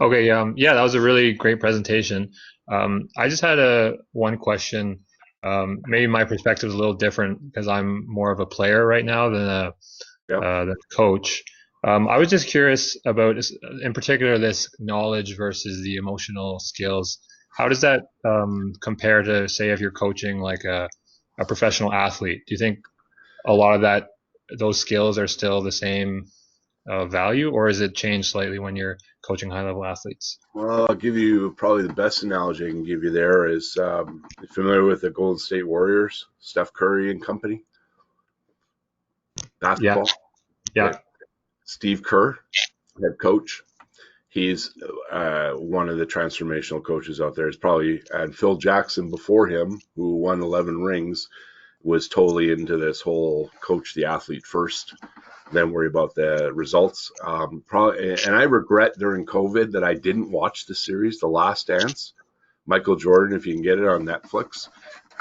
Okay. Yeah, that was a really great presentation. I just had one question. Maybe my perspective is a little different because I'm more of a player right now than a coach. I was just curious about, in particular, this knowledge versus the emotional skills. How does that compare to, say, if you're coaching like a professional athlete? Do you think a lot of those skills are still the same value, or is it changed slightly when you're coaching high-level athletes? Well, I'll give you probably the best analogy I can give you there is, you're familiar with the Golden State Warriors, Steph Curry and company? Basketball? Yeah. Right. Steve Kerr, head coach. He's one of the transformational coaches out there. And Phil Jackson before him, who won 11 rings, was totally into this whole coach the athlete first, then worry about the results. And I regret during COVID that I didn't watch the series, The Last Dance. Michael Jordan, if you can get it on Netflix.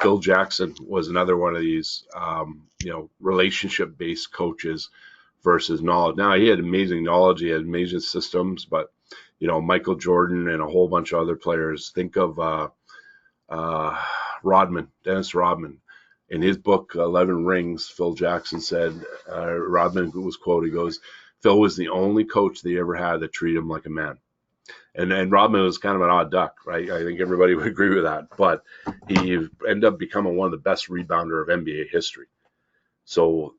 Phil Jackson was another one of these, relationship-based coaches versus knowledge. Now, he had amazing knowledge, he had amazing systems, but Michael Jordan and a whole bunch of other players. Think of Dennis Rodman. In his book, 11 Rings, Phil Jackson said, Rodman was quoted, he goes, Phil was the only coach they ever had that treated him like a man. And Rodman was kind of an odd duck, right? I think everybody would agree with that. But he ended up becoming one of the best rebounder of NBA history. So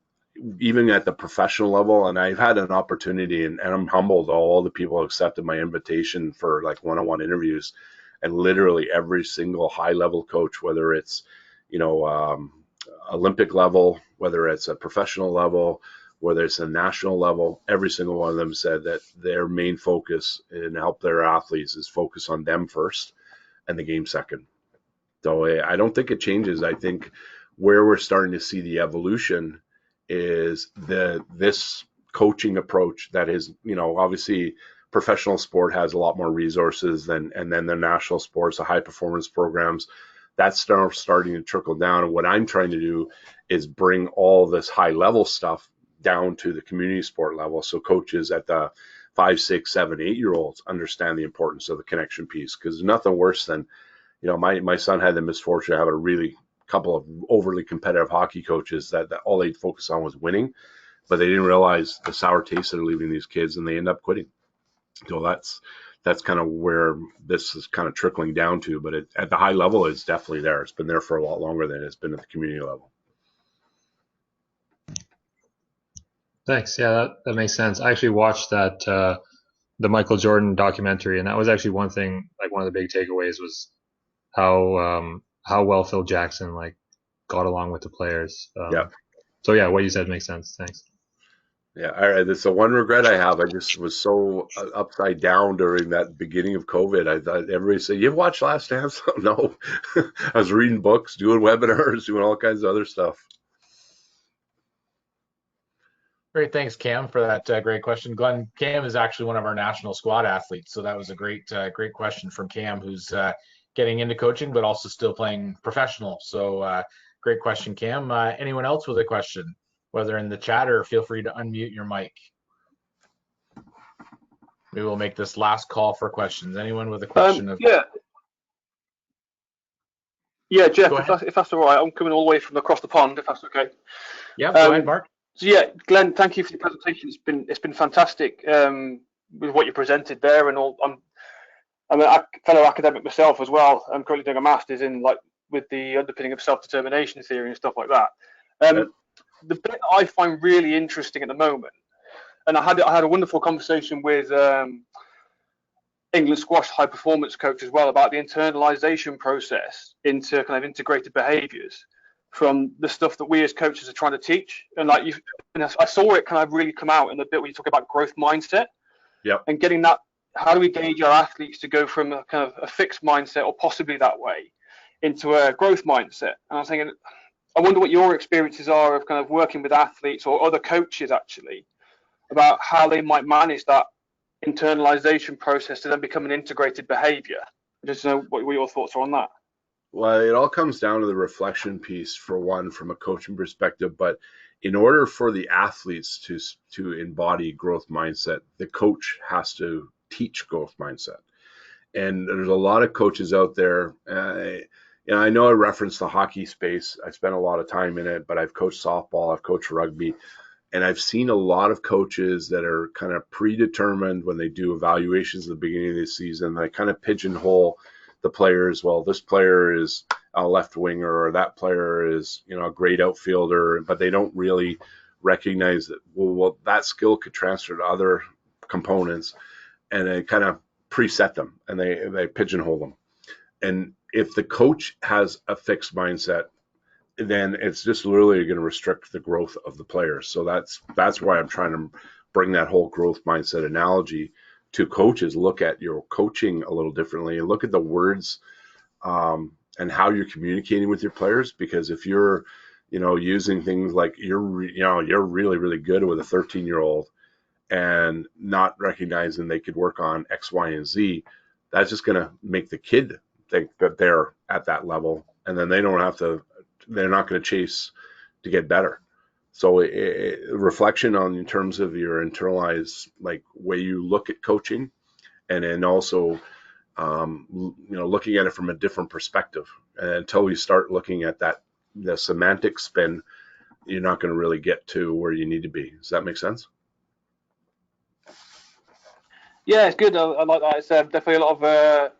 even at the professional level, and I've had an opportunity, and I'm humbled all the people who accepted my invitation for like one-on-one interviews, and literally every single high-level coach, whether it's Olympic level, whether it's a professional level, whether it's a national level, every single one of them said that their main focus in help their athletes is focus on them first and the game second. So I don't think it changes. I think where we're starting to see the evolution is this coaching approach that is, obviously professional sport has a lot more resources and then the national sports, the high performance programs, that's starting to trickle down. And what I'm trying to do is bring all this high level stuff down to the community sport level. So coaches at the 5, 6, 7, 8-year-olds understand the importance of the connection piece, because there's nothing worse than, my son had the misfortune to have a couple of overly competitive hockey coaches that all they'd focus on was winning, but they didn't realize the sour taste that are leaving these kids, and they end up quitting. So that's kind of where this is kind of trickling down to, but at the high level, it's definitely there. It's been there for a lot longer than it's been at the community level. Thanks. Yeah, that makes sense. I actually watched that the Michael Jordan documentary, and that was actually one thing. Like one of the big takeaways was how well Phil Jackson got along with the players. Yeah. So yeah, what you said makes sense. Thanks. Yeah, that's the one regret I have. I just was so upside down during that beginning of COVID. I thought everybody said, "You've watched Last Dance?" No, I was reading books, doing webinars, doing all kinds of other stuff. Great, thanks, Cam, for that great question. Glenn, Cam is actually one of our national squad athletes, so that was a great question from Cam, who's getting into coaching but also still playing professional. So great question, Cam. Anyone else with a question, whether in the chat or feel free to unmute your mic. We will make this last call for questions. Anyone with a question? Yeah, Jeff, Go ahead. if that's all right, I'm coming all the way from across the pond, if that's okay. Yeah, go ahead, Mark. So yeah, Glenn, thank you for the presentation. It's been fantastic with what you presented there, and all. I'm a fellow academic myself as well. I'm currently doing a master's in with the underpinning of self-determination theory and stuff like that. The bit I find really interesting at the moment, and I had a wonderful conversation with England squash high performance coach as well about the internalization process into kind of integrated behaviors from the stuff that we as coaches are trying to teach. And I saw it kind of really come out in the bit where you talk about growth mindset. Yep. And getting that, how do we gauge our athletes to go from a kind of a fixed mindset, or possibly that way, into a growth mindset? And I was thinking, I wonder what your experiences are of kind of working with athletes or other coaches actually, about how they might manage that internalization process to then become an integrated behavior. Just know what your thoughts are on that. Well, it all comes down to the reflection piece, for one, from a coaching perspective. But in order for the athletes to embody growth mindset, the coach has to teach growth mindset. And there's a lot of coaches out there. I know I referenced the hockey space. I spent a lot of time in it, but I've coached softball, I've coached rugby. And I've seen a lot of coaches that are kind of predetermined when they do evaluations at the beginning of the season. They kind of pigeonhole the players. Well, this player is a left winger, or that player is, a great outfielder, but they don't really recognize that, well, that skill could transfer to other components, and they kind of preset them and they pigeonhole them. And if the coach has a fixed mindset, then it's just literally going to restrict the growth of the players. So that's why I'm trying to bring that whole growth mindset analogy to coaches. Look at your coaching a little differently, and look at the words and how you're communicating with your players. Because if you're, using things like you're really, really good with a 13-year-old and not recognizing they could work on X, Y, and Z, that's just going to make the kid think that they're at that level, and then they're not going to chase to get better. So reflection on in terms of your internalized way you look at coaching, and then also looking at it from a different perspective. And until you start looking at the semantic spin, you're not going to really get to where you need to be. Does that make sense? Yeah, it's good. I like that. It's definitely a lot of,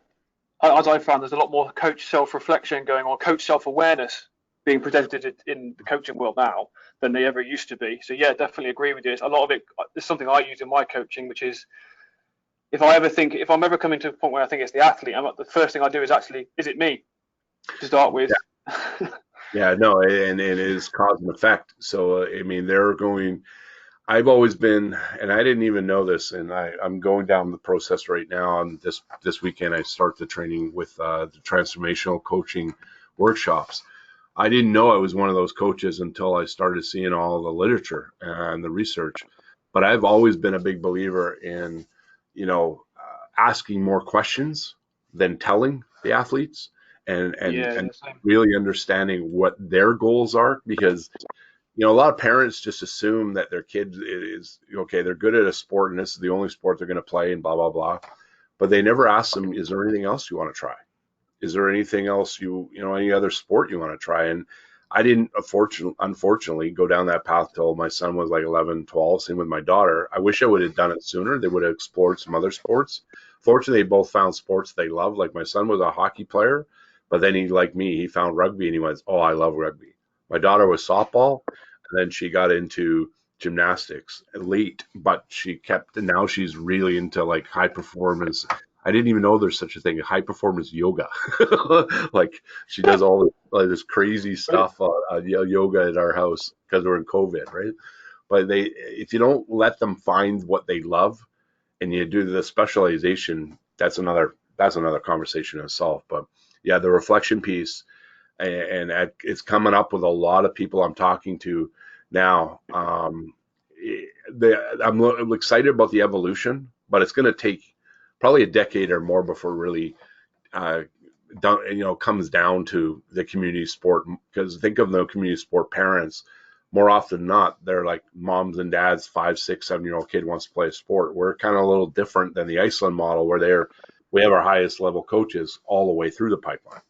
as I found, there's a lot more coach self-reflection going on, coach self-awareness being presented in the coaching world now than they ever used to be. So yeah, definitely agree with you. A lot of it is something I use in my coaching, which is if I'm ever coming to a point where I think it's the athlete, the first thing I do is it me to start with? Yeah, no, and it is cause and effect. So I've always been, and I didn't even know this, and I'm going down the process right now. And this weekend I start the training with the transformational coaching workshops. I didn't know I was one of those coaches until I started seeing all the literature and the research. But I've always been a big believer in, asking more questions than telling the athletes, and really understanding what their goals are. Because, a lot of parents just assume that their kid is, okay, they're good at a sport and this is the only sport they're going to play and blah, blah, blah. But they never ask them, is there anything else you want to try? Is there anything else any other sport you want to try? And I didn't, unfortunately, go down that path till my son was like 11, 12. Same with my daughter. I wish I would have done it sooner. They would have explored some other sports. Fortunately, they both found sports they love. Like my son was a hockey player, but then he found rugby and he went, oh, I love rugby. My daughter was softball, and then she got into gymnastics late, but now she's really into high performance. I didn't even know there's such a thing, high performance yoga. She does all this crazy stuff, yoga at our house because we're in COVID, right? but if you don't let them find what they love and you do the specialization, that's another conversation in itself. But yeah, the reflection piece, and it's coming up with a lot of people I'm talking to now. I'm excited about the evolution, but it's going to take probably a decade or more before it really comes down to the community sport. Because think of the community sport parents, more often than not, they're like moms and dads, 5, 6, 7-year-old kid wants to play a sport. We're kind of a little different than the Iceland model, where we have our highest level coaches all the way through the pipeline.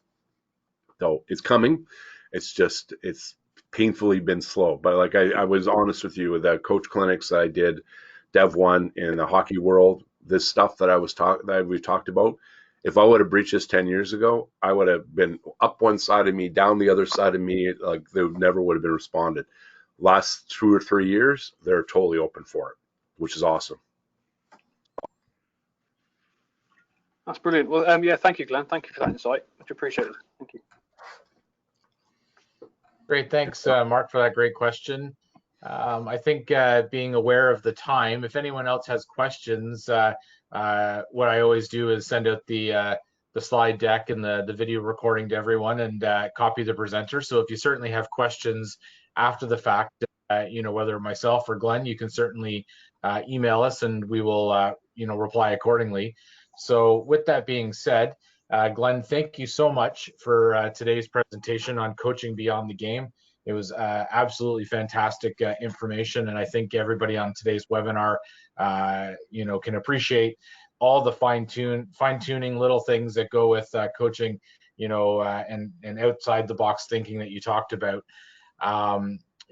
So it's coming. It's painfully been slow. But like I was honest with you with the coach clinics that I did, Dev 1 in the hockey world, this stuff that we talked about, if I would have breached this 10 years ago, I would have been up one side of me, down the other side of me, like they never would have been responded. Last 2 or 3 years, they're totally open for it, which is awesome. That's brilliant. Well, yeah, thank you, Glenn. Thank you for that insight. Much appreciated. Thank you. Great, thanks, Mark, for that great question. I think being aware of the time, if anyone else has questions, what I always do is send out the slide deck and the video recording to everyone and copy the presenter. So if you certainly have questions after the fact, whether myself or Glenn, you can certainly email us and we will, reply accordingly. So with that being said, Glenn, thank you so much for today's presentation on coaching beyond the game. It was absolutely fantastic information, and I think everybody on today's webinar, can appreciate all the fine-tuning little things that go with coaching, and outside the box thinking that you talked about.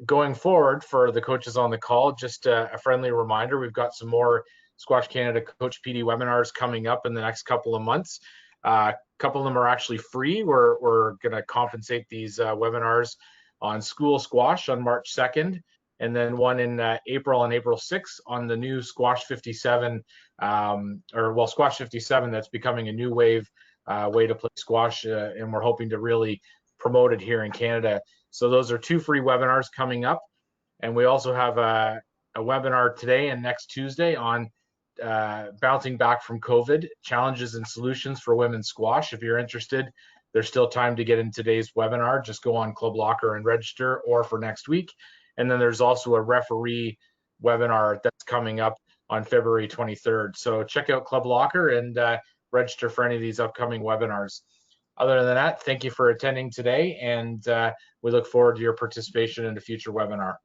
Going forward, for the coaches on the call, just a friendly reminder, we've got some more Squash Canada Coach PD webinars coming up in the next couple of months. A couple of them are actually free. We're going to compensate these webinars on school squash on March 2nd, and then one in April on April 6th on the new Squash 57, Squash 57 that's becoming a new way to play squash, and we're hoping to really promote it here in Canada. So those are 2 free webinars coming up, and we also have a webinar today and next Tuesday on bouncing back from COVID, challenges and solutions for women's squash. If you're interested, there's still time to get in today's webinar. Just go on Club Locker and register, or for next week. And then there's also a referee webinar that's coming up on February 23rd. So check out Club Locker and register for any of these upcoming webinars. Other than that, thank you for attending today, and we look forward to your participation in a future webinar.